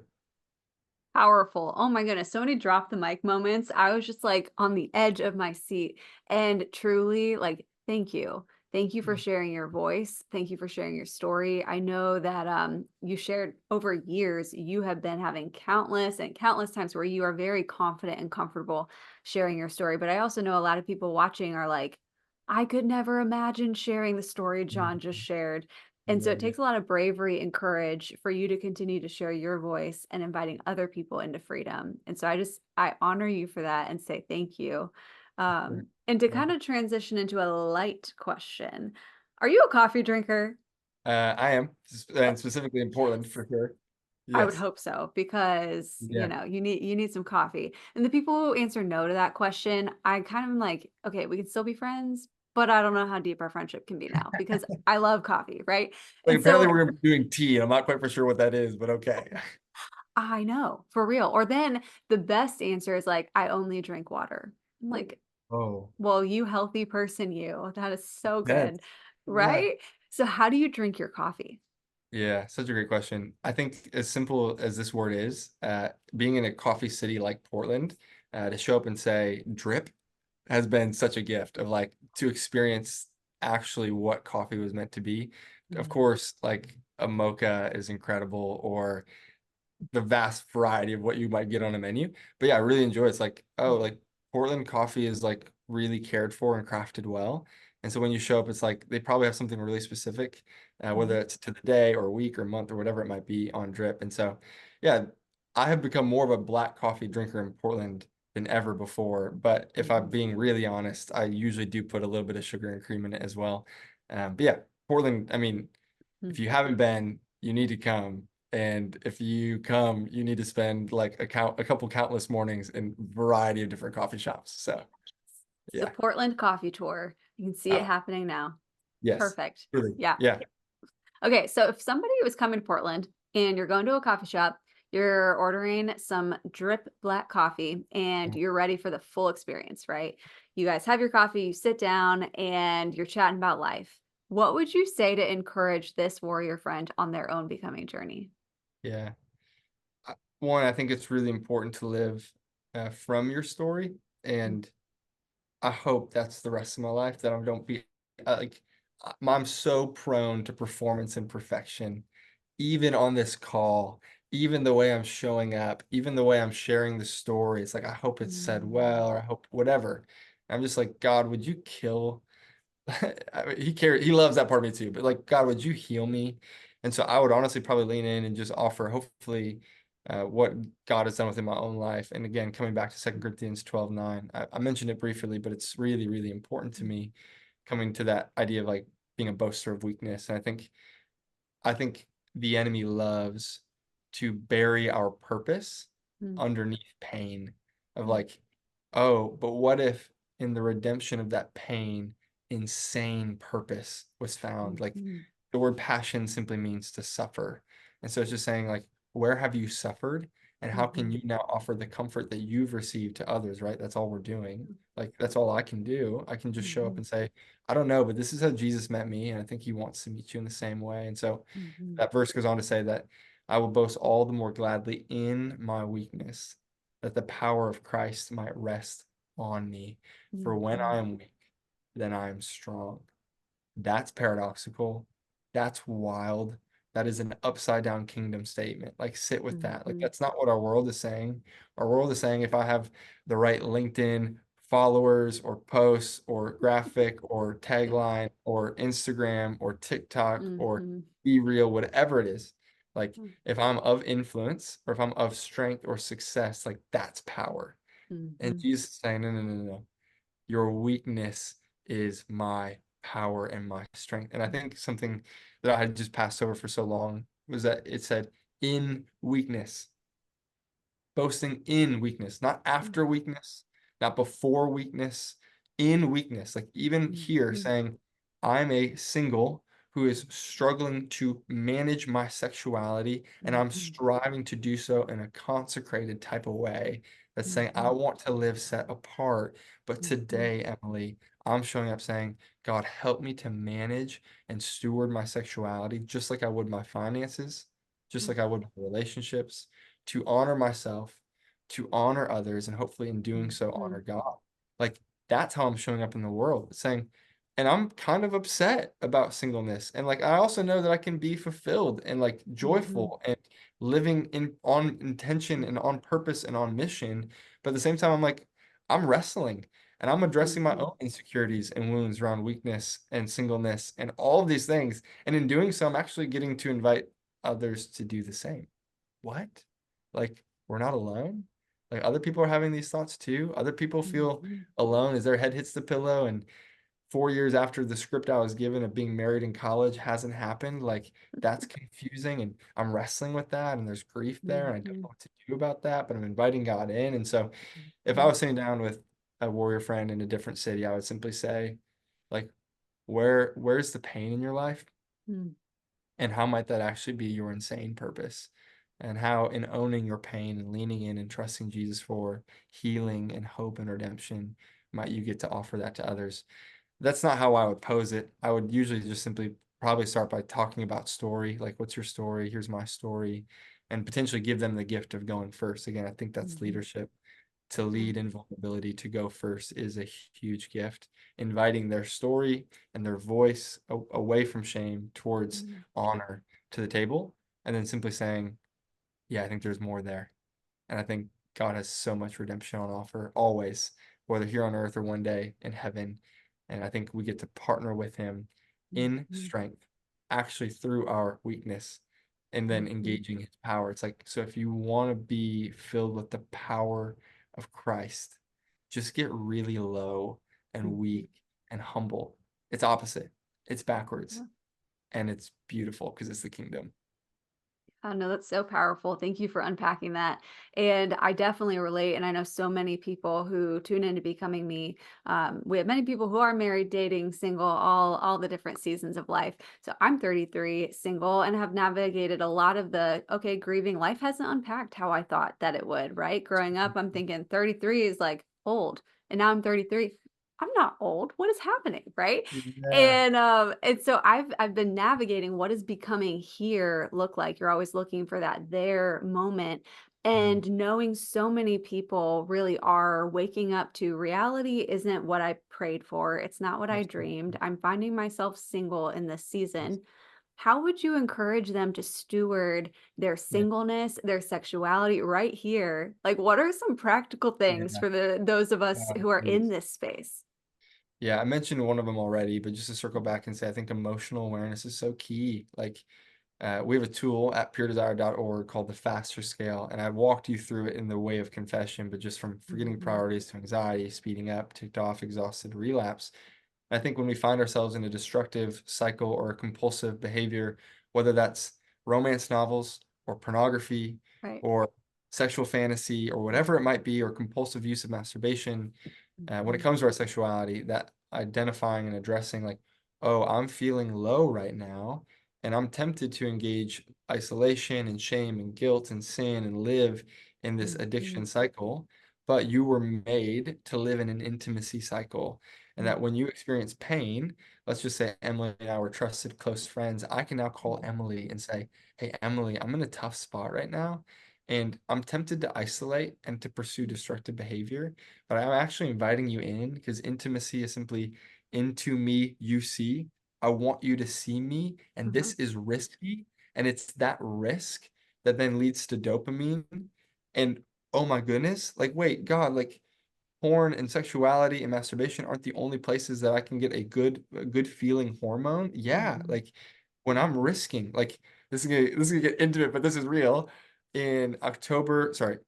Speaker 1: Powerful. Oh my goodness, so many drop the mic moments. I was just like on the edge of my seat. And truly, like, thank you. Thank you for sharing your voice. Thank you for sharing your story. I know that you shared over years, you have been having countless and countless times where you are very confident and comfortable sharing your story. But I also know a lot of people watching are like, I could never imagine sharing the story John just shared. And so
Speaker 2: Yeah,
Speaker 1: it
Speaker 2: yeah.
Speaker 1: takes a lot of bravery and courage for you to continue to share your voice and inviting other people into freedom. And so I honor you for that and say thank you. And to kind of transition into a light question, are you a coffee drinker?
Speaker 2: I am,
Speaker 1: Uh,
Speaker 2: and specifically in Portland for sure.
Speaker 1: I would
Speaker 2: Yes.
Speaker 1: hope so because,
Speaker 2: Yeah.
Speaker 1: you need some coffee. And the people who answer no to that question, I kind of am like, okay, we can still be friends, but I don't know how deep our friendship can be now because I love coffee, right?
Speaker 2: Like
Speaker 1: And
Speaker 2: apparently
Speaker 1: so
Speaker 2: we're gonna be doing tea, and I'm not quite for sure what that is, but okay.
Speaker 1: I know, for real. Or then the best answer is like, I only drink water. I'm like,
Speaker 2: Oh,
Speaker 1: well, you healthy person, you. That is so
Speaker 2: yes.
Speaker 1: good.
Speaker 2: Yeah.
Speaker 1: Right? So how do you drink your coffee?
Speaker 2: Yeah, such a great question. I think as simple as this word is, being in a coffee city like Portland, to show up and say drip has been such a gift of like to experience actually what coffee was meant to be. Of
Speaker 1: Mm,
Speaker 2: course, like a mocha is incredible, or the vast variety of what you might get on a menu. But yeah, I really enjoy it. It's like, oh,
Speaker 1: mm,
Speaker 2: like Portland coffee is like really cared for and crafted well. And so when you show up, it's like they probably have something really specific, whether
Speaker 1: mm,
Speaker 2: it's to the day or week or month or whatever it might be on drip. And so, yeah, I have become more of a black coffee drinker in Portland than ever before. But if I'm
Speaker 1: mhm,
Speaker 2: being really honest, I usually do put a little bit of sugar and cream in it as well. But yeah, Portland, I mean,
Speaker 1: mm.
Speaker 2: if you haven't been, you need to come. And if you come, you need to spend like a couple countless mornings in a variety of different coffee shops. So
Speaker 1: The
Speaker 2: yeah.
Speaker 1: Portland coffee tour. You can see it
Speaker 2: Oh,
Speaker 1: happening now.
Speaker 2: yes.
Speaker 1: Perfect.
Speaker 2: Really.
Speaker 1: Yeah.
Speaker 2: Yeah.
Speaker 1: Okay, so if somebody was coming to Portland and you're going to a coffee shop, you're ordering some drip black coffee and you're ready for the full experience, right? You guys have your coffee, you sit down and you're chatting about life. What would you say to encourage this warrior friend on their own becoming journey?
Speaker 2: Yeah. One, I think it's really important to live from your story.
Speaker 1: Mm,
Speaker 2: And I hope that's the rest of my life that I don't be like I'm so prone to performance and perfection, even on this call, even the way I'm showing up, even the way I'm sharing the story. It's like I hope it's said
Speaker 1: mm,
Speaker 2: well, or I hope whatever. I'm just like, God, would you kill I mean, he cares. He loves that part of me too. But like, God, would you heal me? And so I would honestly probably lean in and just offer, hopefully, what God has done within my own life. And again, coming back to 2 Corinthians 12:9, I mentioned it briefly, but it's really, really important to me coming to that idea of like being a boaster of weakness. And I think the enemy loves to bury our purpose
Speaker 1: mm,
Speaker 2: underneath pain of
Speaker 1: mm,
Speaker 2: like, oh, but what if in the redemption of that pain, insane purpose was found?
Speaker 1: mm,
Speaker 2: Like
Speaker 1: mm,
Speaker 2: the word passion simply means to suffer. And so it's just saying like, where have you suffered? And how can
Speaker 1: mhm,
Speaker 2: you now offer the comfort that you've received to others, right? That's all we're doing. Like that's all I can do. I can just show up
Speaker 1: mhm,
Speaker 2: and say, I don't know, but this is how Jesus met me, and I think he wants to meet you in the same way. And so
Speaker 1: mhm,
Speaker 2: that verse goes on to say that I will boast all the more gladly in my weakness, that the power of Christ might rest on me. For when I
Speaker 1: mhm,
Speaker 2: am weak, then I am strong. That's paradoxical. That's wild. That is an upside down kingdom statement. Like, sit with that. Like,
Speaker 1: mhm,
Speaker 2: that's not what our world is saying. Our world is saying if I have the right LinkedIn followers or posts or graphic or tagline or Instagram or TikTok or
Speaker 1: mhm,
Speaker 2: Be Real, whatever it is, like,
Speaker 1: mhm,
Speaker 2: if I'm of influence or if I'm of strength or success, like, that's power. And
Speaker 1: mhm,
Speaker 2: Jesus is saying, no, no, no, no, no. Your weakness is my power and my strength. And I think something that I had just passed over for so long was that it said, in weakness, boasting in weakness, not
Speaker 1: mhm,
Speaker 2: after weakness, not before weakness, in weakness. Like even here
Speaker 1: mhm,
Speaker 2: saying, I'm a single who is struggling to manage my sexuality, and I'm
Speaker 1: Mhm.
Speaker 2: striving to do so in a consecrated type of way that's saying, I
Speaker 1: Mhm.
Speaker 2: want to live set apart. But
Speaker 1: Mhm.
Speaker 2: today, Emily, I'm showing up saying, God, help me to manage and steward my sexuality just like I would my finances, just like I would my relationships, to honor myself, to honor others, and hopefully in doing so,
Speaker 1: Mhm.
Speaker 2: honor God. Like, that's how I'm showing up in the world, saying, and I'm kind of upset about singleness. And like I also know that I can be fulfilled and like
Speaker 1: Mhm.
Speaker 2: joyful and living in on intention and on purpose and on mission. But at the same time, I'm like, I'm wrestling and I'm addressing my own
Speaker 1: Mhm.
Speaker 2: insecurities and wounds around weakness and singleness and all of these things. And in doing so, I'm actually getting to invite others to do the same. What? Like, we're not alone? Like, other people are having these thoughts too. Other people feel
Speaker 1: Mhm.
Speaker 2: alone as their head hits the pillow, and 4 years after the script I was given of being married in college hasn't happened. Like, that's confusing, and I'm wrestling with that, and there's grief there, and I don't
Speaker 1: Mhm.
Speaker 2: know what to do about that, but I'm inviting God in. And so if I
Speaker 1: Mhm.
Speaker 2: was sitting down with a warrior friend in a different city, I would simply say, like, where's the pain in your life?
Speaker 1: Mhm.
Speaker 2: And how might that actually be your insane purpose? And how, in owning your pain and leaning in and trusting Jesus for healing and hope and redemption, might you get to offer that to others? That's not how I would pose it. I would usually just simply probably start by talking about story, like, what's your story? Here's my story, and potentially give them the gift of going first. Again, I think that's
Speaker 1: Mhm.
Speaker 2: leadership. To
Speaker 1: Yeah.
Speaker 2: lead in vulnerability, to go first is a huge gift. Inviting their story and their voice away from shame towards
Speaker 1: Mhm.
Speaker 2: honor to the table, and then simply saying, yeah, I think there's more there. And I think God has so much redemption on offer always, whether here on earth or one day in heaven. And I think we get to partner with him in
Speaker 1: Mhm.
Speaker 2: strength, actually through our weakness, and then
Speaker 1: Mhm.
Speaker 2: engaging his power. It's like, so if you want to be filled with the power of Christ, just get really low and
Speaker 1: Mhm.
Speaker 2: weak and humble. It's opposite, it's backwards,
Speaker 1: Yeah.
Speaker 2: and it's beautiful because it's the kingdom.
Speaker 1: Oh, no, that's so powerful. Thank you for unpacking that. And I definitely relate. And I know so many people who tune into Becoming Me. We have many people who are married, dating, single, all the different seasons of life. So I'm 33, single, and have navigated a lot of the okay, grieving. Life hasn't unpacked how I thought that it would, right? Growing up, I'm thinking 33 is like old. And now I'm 33. I'm not old. What is happening, right?
Speaker 2: Yeah.
Speaker 1: And so I've been navigating what does becoming here look like. You're always looking for that there moment.
Speaker 2: Mm,
Speaker 1: And knowing so many people really are waking up to reality isn't what I prayed for. It's not what I dreamed.
Speaker 2: absolutely.
Speaker 1: I'm finding myself single in this
Speaker 2: Yes.
Speaker 1: season. How would you encourage them to steward their
Speaker 2: Yeah.
Speaker 1: singleness, their sexuality right here? Like, what are some practical things
Speaker 2: Yeah.
Speaker 1: for those of us who are in
Speaker 2: Please.
Speaker 1: this space?
Speaker 2: Yeah, I mentioned one of them already, but just to circle back and say, I think emotional awareness is so key. Like, we have a tool at puredesire.org called the Faster Scale, and I walked you through it in the way of confession, but just from forgetting
Speaker 1: Mhm.
Speaker 2: priorities to anxiety, speeding up, ticked off, exhausted, relapse. I think when we find ourselves in a destructive cycle or a compulsive behavior, whether that's romance novels or pornography
Speaker 1: Right.
Speaker 2: or sexual fantasy or whatever it might be, or compulsive use of masturbation, when it
Speaker 1: Mhm.
Speaker 2: comes to our sexuality, that identifying and addressing, like, oh, I'm feeling low right now, and I'm tempted to engage isolation and shame and guilt and sin and live in this addiction
Speaker 1: Mhm.
Speaker 2: cycle, but you were made to live in an intimacy cycle. And that when you experience pain, let's just say Emily and I were trusted close friends, I can now call Emily and say, hey, Emily, I'm in a tough spot right now. And I'm tempted to isolate and to pursue destructive behavior, but I'm actually inviting you in because intimacy is simply into me, you see. I want you to see me, and
Speaker 1: Uh-huh.
Speaker 2: this is risky. And it's that risk that then leads to dopamine. And oh my goodness, like, wait, God, like, porn and sexuality and masturbation aren't the only places that I can get a good feeling hormone. Yeah,
Speaker 1: Mhm.
Speaker 2: like when I'm risking, like, this is gonna get intimate, but this is real. In October, sorry,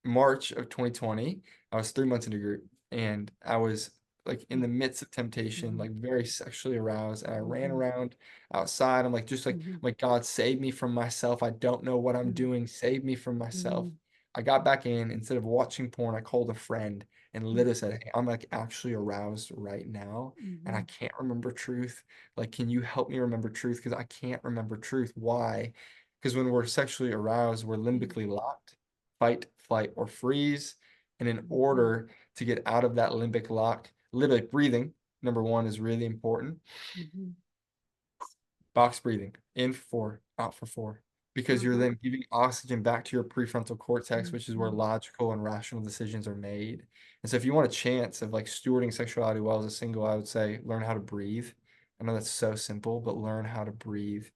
Speaker 2: March of 2020, I was 3 months into group, and I was like in the midst of temptation,
Speaker 1: Mhm.
Speaker 2: like very sexually aroused, and I ran
Speaker 1: Mhm.
Speaker 2: around outside. I'm like,
Speaker 1: Mhm.
Speaker 2: God, save me from myself. I don't know what I'm
Speaker 1: Mhm.
Speaker 2: doing. Save me from myself.
Speaker 1: Mhm.
Speaker 2: I got back in, instead of watching porn, I called a friend and literally said, hey, I'm like actually aroused right now and I can't remember truth. Like, can you help me remember truth? Because I can't remember truth. Why? Because when we're sexually aroused, we're limbically locked, fight, flight, or freeze. And in order to get out of that limbic lock, literally breathing, number one, is really important. Box breathing, in for 4, out for 4, because you're then giving oxygen back to your prefrontal cortex, which is where logical and rational decisions are made. And so if you want a chance of like stewarding sexuality well as a single, I would say learn how to breathe. I know that's so simple, but learn how to breathe.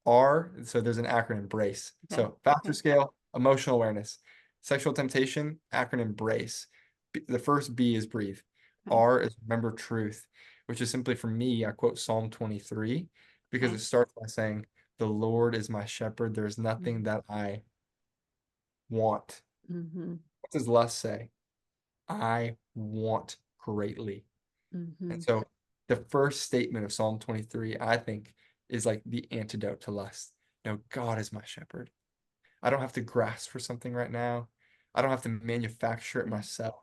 Speaker 2: So there's an acronym, BRACE. So faster scale, emotional awareness. Sexual temptation, acronym BRACE. The first B is breathe. R is remember truth, which is simply, for me, I quote Psalm 23, because it starts by saying, the Lord is my shepherd. There's nothing that I want. What does lust say? I want greatly. And so the first statement of Psalm 23, I think, is like the antidote to lust. No, God is my shepherd. I don't have to grasp for something right now. I don't have to manufacture it myself.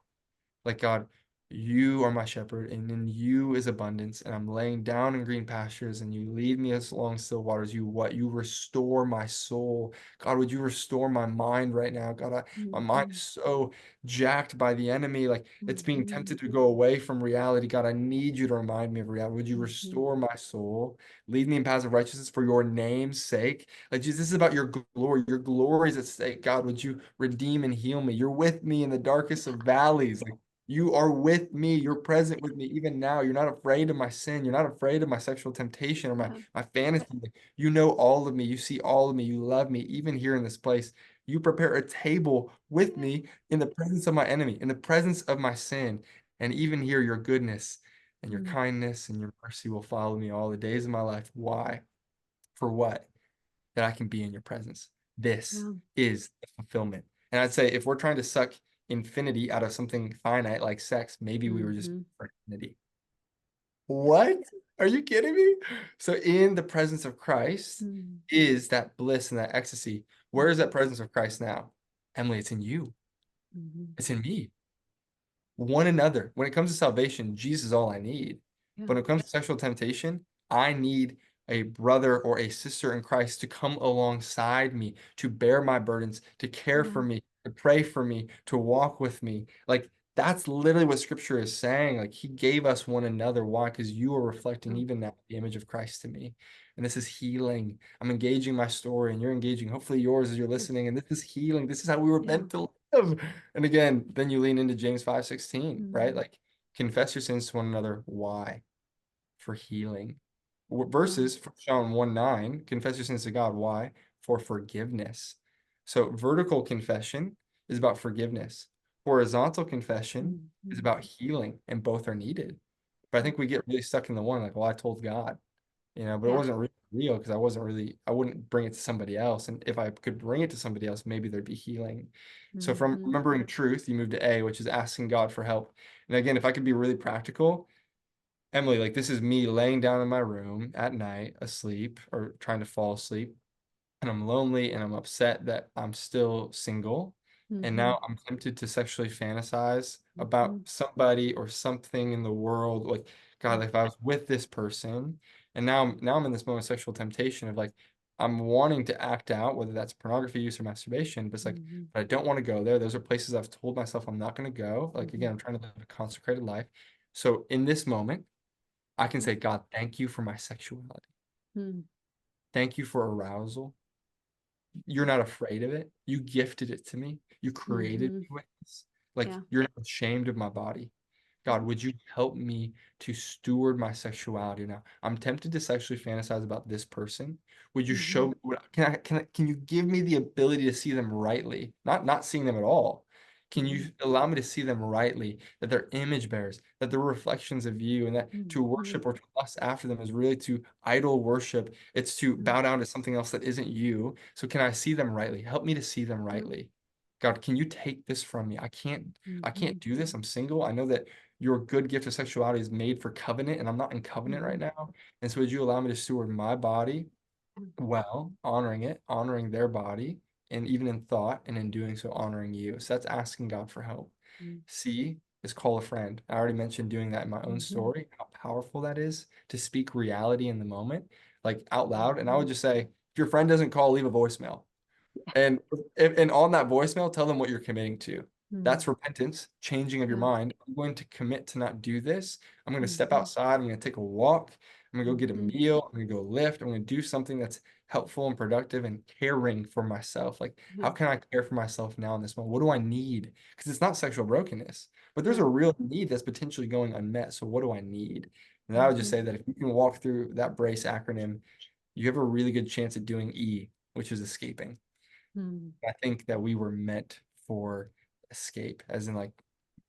Speaker 2: Like, God, you are my shepherd, and in you is abundance, and I'm laying down in green pastures, and you lead me along still waters. You restore my soul. God, would you restore my mind right now? God, my mind is so jacked by the enemy. Like, it's being tempted to go away from reality. God, I need you to remind me of reality. Would you restore my soul? Lead me in paths of righteousness for your name's sake. Like, Jesus, this is about your glory. Your glory is at stake. God, would you redeem and heal me? You're with me in the darkest of valleys. Like, you are with me. You're present with me even now. You're not afraid of my sin. You're not afraid of my sexual temptation or my fantasy. You know all of me. You see all of me. You love me. Even here in this place, you prepare a table with me in the presence of my enemy, in the presence of my sin. And even here, your goodness and your kindness and your mercy will follow me all the days of my life. Why? For what? That I can be in your presence. This is the fulfillment. And I'd say if we're trying to suck infinity out of something finite like sex, maybe we were just for infinity. What? Are you kidding me? So in the presence of Christ is that bliss and that ecstasy. Where is that presence of Christ now? Emily, it's in you. It's in me. One another. When it comes to salvation, Jesus is all I need. But when it comes to sexual temptation, I need a brother or a sister in Christ to come alongside me, to bear my burdens, to care for me, to pray for me, to walk with me. Like, that's literally what scripture is saying. Like, he gave us one another. Why? Because you are reflecting even now the image of Christ to me. And this is healing. I'm engaging my story and you're engaging, hopefully yours, as you're listening. And this is healing. This is how we were meant to live. And again, then you lean into James 5:16, right? Like, confess your sins to one another. Why? For healing. Versus John 1:9, confess your sins to God. Why? For forgiveness. So vertical confession is about forgiveness. Horizontal confession is about healing, and both are needed. But I think we get really stuck in the one, like, well, I told God, but it wasn't really real because I wouldn't bring it to somebody else. And if I could bring it to somebody else, maybe there'd be healing. So from remembering truth, you move to A, which is asking God for help. And again, if I could be really practical, Emily, like, this is me laying down in my room at night, asleep or trying to fall asleep, and I'm lonely and I'm upset that I'm still single. And now I'm tempted to sexually fantasize about somebody or something in the world. Like, God, like, if I was with this person, and now I'm in this moment of sexual temptation of like, I'm wanting to act out, whether that's pornography use or masturbation, but it's like, but I don't want to go there. Those are places I've told myself I'm not going to go. Like, again, I'm trying to live a consecrated life. So in this moment, I can say, God, thank you for my sexuality. Thank you for arousal. You're not afraid of it. You gifted it to me. You created me with this. Like, you're not ashamed of my body. God, would you help me to steward my sexuality now? I'm tempted to sexually fantasize about this person. Would you show me, can you give me the ability to see them rightly? Not seeing them at all. Can you allow me to see them rightly, that they're image bearers, that they're reflections of you, and that to worship or to lust after them is really to idol worship. It's to bow down to something else that isn't you. So can I see them rightly? Help me to see them rightly. God, can you take this from me? I can't do this. I'm single. I know that your good gift of sexuality is made for covenant, and I'm not in covenant right now. And so would you allow me to steward my body well, honoring it, honoring their body, and even in thought and in doing so honoring you. So that's asking God for help.
Speaker 1: Mm.
Speaker 2: C is call a friend. I already mentioned doing that in my own
Speaker 1: Mhm.
Speaker 2: story, how powerful that is to speak reality in the moment, like out loud. And I would
Speaker 1: Mhm.
Speaker 2: just say, if your friend doesn't call, leave a voicemail. And and on that voicemail, tell them what you're committing to.
Speaker 1: Mm.
Speaker 2: That's repentance, changing of your
Speaker 1: Yeah.
Speaker 2: mind. I'm going to commit to not do this. I'm going to step
Speaker 1: Mhm.
Speaker 2: outside. I'm going to take a walk. I'm going to go get a
Speaker 1: Mhm.
Speaker 2: meal. I'm going to go lift. I'm going to do something that's helpful and productive and caring for myself. Like,
Speaker 1: Yeah.
Speaker 2: how can I care for myself now in this moment? What do I need? Because it's not sexual brokenness, but there's a
Speaker 1: Yeah.
Speaker 2: real need that's potentially going unmet. So what do I need? And I would just
Speaker 1: Mhm.
Speaker 2: say that if you can walk through that BRACE acronym, you have a really good chance at doing E, which is escaping.
Speaker 1: Mm.
Speaker 2: I think that we were meant for escape, as in like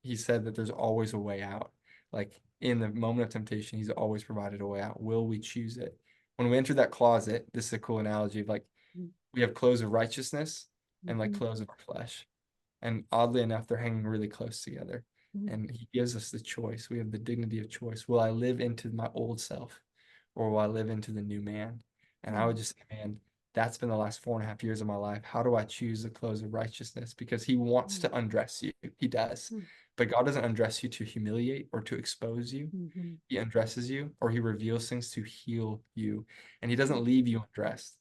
Speaker 2: he said that there's always a way out. Like in the moment of temptation, he's always provided a way out. Will we choose it? When we enter that closet, this is a cool analogy of like
Speaker 1: Mm.
Speaker 2: we have clothes of righteousness and like
Speaker 1: Mhm.
Speaker 2: clothes of our flesh. And oddly enough, they're hanging really close together.
Speaker 1: Mm.
Speaker 2: And he gives us the choice. We have the dignity of choice. Will I live into my old self or will I live into the new man? And I would
Speaker 1: Mm.
Speaker 2: just say, man, that's been the last 4.5 years of my life. How do I choose the clothes of righteousness? Because he wants
Speaker 1: Mm.
Speaker 2: to undress you. He does.
Speaker 1: Mm.
Speaker 2: But God doesn't undress you to humiliate or to expose you.
Speaker 1: Mhm.
Speaker 2: He undresses you or he reveals things to heal you. And he doesn't
Speaker 1: Mm.
Speaker 2: leave you undressed.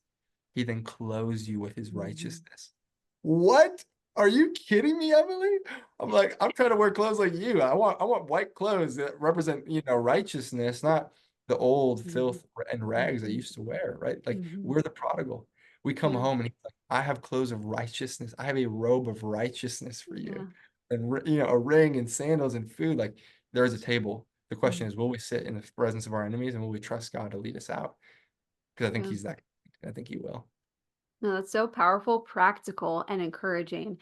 Speaker 2: He then clothes you with his
Speaker 1: Mhm.
Speaker 2: righteousness. What? Are you kidding me, Emily? I'm like, I'm trying to wear clothes like you. I want white clothes that represent, righteousness, not the old
Speaker 1: Mhm.
Speaker 2: filth and rags I
Speaker 1: Mhm.
Speaker 2: used to wear, right? Like
Speaker 1: Mhm.
Speaker 2: we're the prodigal. We come
Speaker 1: Yeah.
Speaker 2: home and he's like, I have clothes of righteousness. I have a robe of righteousness for you.
Speaker 1: Yeah.
Speaker 2: And a ring and sandals and food. Like there is a table. The question
Speaker 1: Mm.
Speaker 2: is, will we sit in the presence of our enemies and will we trust God to lead us out? Because I think
Speaker 1: Yeah.
Speaker 2: he's that. I think he will.
Speaker 1: No, that's so powerful, practical, and encouraging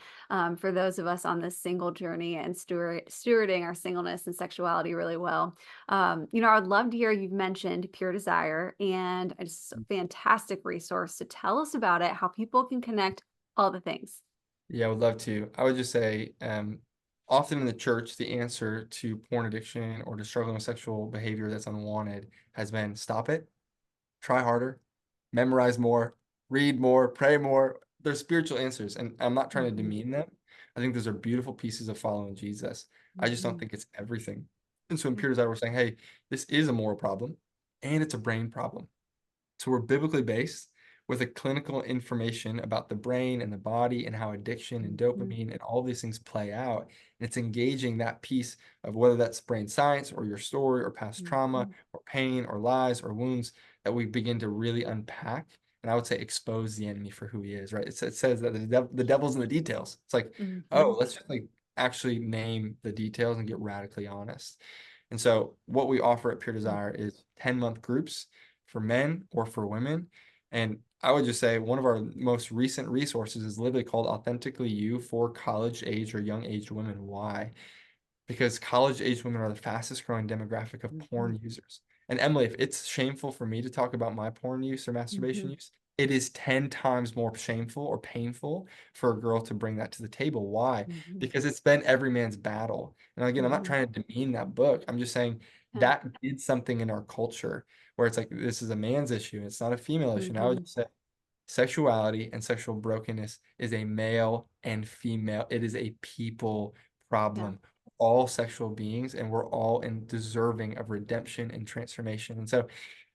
Speaker 1: for those of us on this single journey and stewarding our singleness and sexuality really well. I would love to hear you've mentioned Pure Desire, and it's a fantastic resource to tell us about it, how people can connect all the things.
Speaker 2: Yeah, I would love to. I would just say, often in the church, the answer to porn addiction or to struggling with sexual behavior that's unwanted has been stop it, try harder, memorize more, read more, pray more. They're spiritual answers, and I'm not trying to
Speaker 1: Mhm.
Speaker 2: demean them. I think those are beautiful pieces of following Jesus. I just don't
Speaker 1: Mhm.
Speaker 2: think it's everything. And so in
Speaker 1: Yeah.
Speaker 2: Pure Desire, we're saying, hey, this is a moral problem and it's a brain problem. So we're biblically based with a clinical information about the brain and the body and how addiction and
Speaker 1: Mhm.
Speaker 2: dopamine and all these things play out. And it's engaging that piece of whether that's brain science or your story or past trauma
Speaker 1: Mhm.
Speaker 2: or pain or lies or wounds that we begin to really unpack. And I would say expose the enemy for who he is, right? It says that the devil's in the details. It's like, oh,
Speaker 1: Mhm.
Speaker 2: let's just like actually name the details and get radically honest. And so what we offer at Pure Desire is 10-month groups for men or for women. And I would just say one of our most recent resources is literally called Authentically You for college age or young aged women. Why? Because college age women are the fastest growing demographic of
Speaker 1: Mhm.
Speaker 2: porn users. And Emily, if it's shameful for me to talk about my porn use or masturbation
Speaker 1: Mhm.
Speaker 2: use, it is 10 times more shameful or painful for a girl to bring that to the table. Why?
Speaker 1: Mhm.
Speaker 2: Because it's been every man's battle. And again, I'm not
Speaker 1: Mhm.
Speaker 2: trying to demean that book. I'm just saying
Speaker 1: Yeah.
Speaker 2: that did something in our culture where it's like this is a man's issue. It's not a female issue. And I would
Speaker 1: Mhm.
Speaker 2: just say sexuality and sexual brokenness is a male and female. It is a people
Speaker 1: Yeah.
Speaker 2: problem. All sexual beings, and we're all in deserving of redemption and transformation. And so,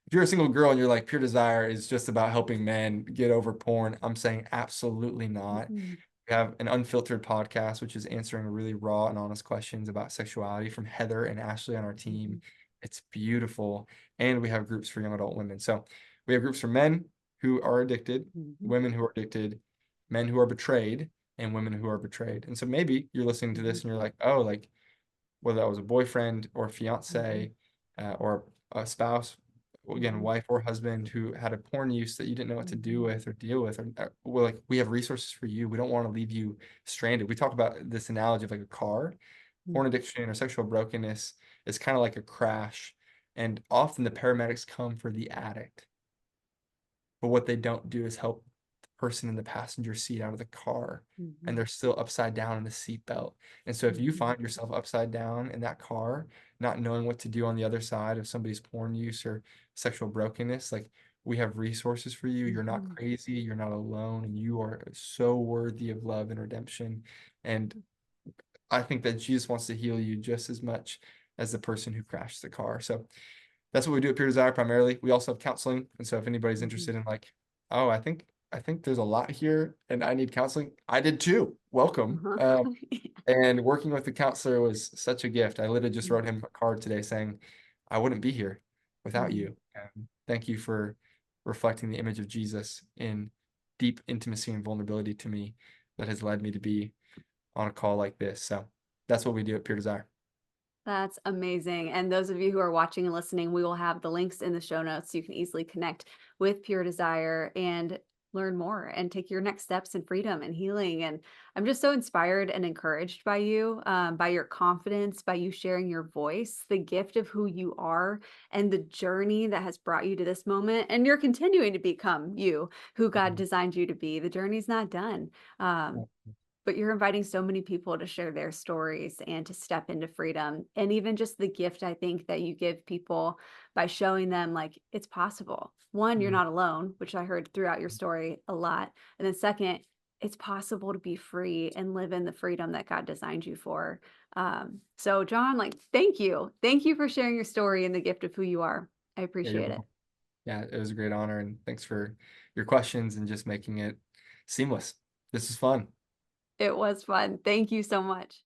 Speaker 2: if you're a single girl and you're like, Pure Desire is just about helping men get over porn, I'm saying absolutely not.
Speaker 1: Mhm.
Speaker 2: We have an unfiltered podcast, which is answering really raw and honest questions about sexuality from Heather and Ashley on our team.
Speaker 1: Mhm.
Speaker 2: It's beautiful. And we have groups for young adult women. So we have groups for men who are addicted,
Speaker 1: Mhm.
Speaker 2: women who are addicted, men who are betrayed, and women who are betrayed. And so maybe you're listening to this
Speaker 1: Mhm.
Speaker 2: and you're like, oh, like whether that was a boyfriend or
Speaker 1: Mhm.
Speaker 2: fiance or a spouse, again,
Speaker 1: Mhm.
Speaker 2: wife or husband who had a porn use that you didn't know what to do
Speaker 1: Mhm.
Speaker 2: with or deal with, or well, like we have resources for you. We don't want to leave you stranded. We talk about this analogy of like a car.
Speaker 1: Mhm.
Speaker 2: Porn addiction or sexual brokenness is kind of like a crash, and often the paramedics come for the addict. But what they don't do is help the person in the passenger seat out of the car, and
Speaker 1: Mhm.
Speaker 2: they're still upside down in the seat belt. And so if you
Speaker 1: Mhm.
Speaker 2: find yourself upside down in that car, not knowing what to do on the other side of somebody's porn use or sexual brokenness, like we have resources for you. You're not
Speaker 1: Mhm.
Speaker 2: crazy. You're not alone. And you are so worthy of love and redemption. And I think that Jesus wants to heal you just as much as the person who crashed the car. So that's what we do at Pure Desire primarily. We also have counseling. And so if anybody's
Speaker 1: Mhm.
Speaker 2: interested in like, oh, I think there's a lot here and I need counseling, I did too. Welcome.
Speaker 1: Uh-huh.
Speaker 2: And working with the counselor was such a gift. I literally just
Speaker 1: Mhm.
Speaker 2: wrote him a card today saying, I wouldn't be here without
Speaker 1: Mhm.
Speaker 2: you. And thank you for reflecting the image of Jesus in deep intimacy and vulnerability to me that has led me to be on a call like this. So that's what we do at Pure Desire.
Speaker 1: That's amazing. And those of you who are watching and listening, we will have the links in the show notes so you can easily connect with Pure Desire and learn more and take your next steps in freedom and healing. And I'm just so inspired and encouraged by you, by your confidence, by you sharing your voice, the gift of who you are, and the journey that has brought you to this moment. And you're continuing to become you, who God
Speaker 2: Mhm.
Speaker 1: designed you to be. The journey's not done. Um, but you're inviting so many people to share their stories and to step into freedom. And even just the gift, I think, that you give people by showing them like it's possible. One, you're
Speaker 2: Mhm.
Speaker 1: not alone, which I heard throughout your story a lot. And then second, it's possible to be free and live in the freedom that God designed you for. So John, like, thank you. Thank you for sharing your story and the gift of who you are. I
Speaker 2: Yeah, you're
Speaker 1: appreciate it.
Speaker 2: welcome. Yeah, it was a great honor, and thanks for your questions and just making it seamless. This is fun.
Speaker 1: It was fun. Thank you so much.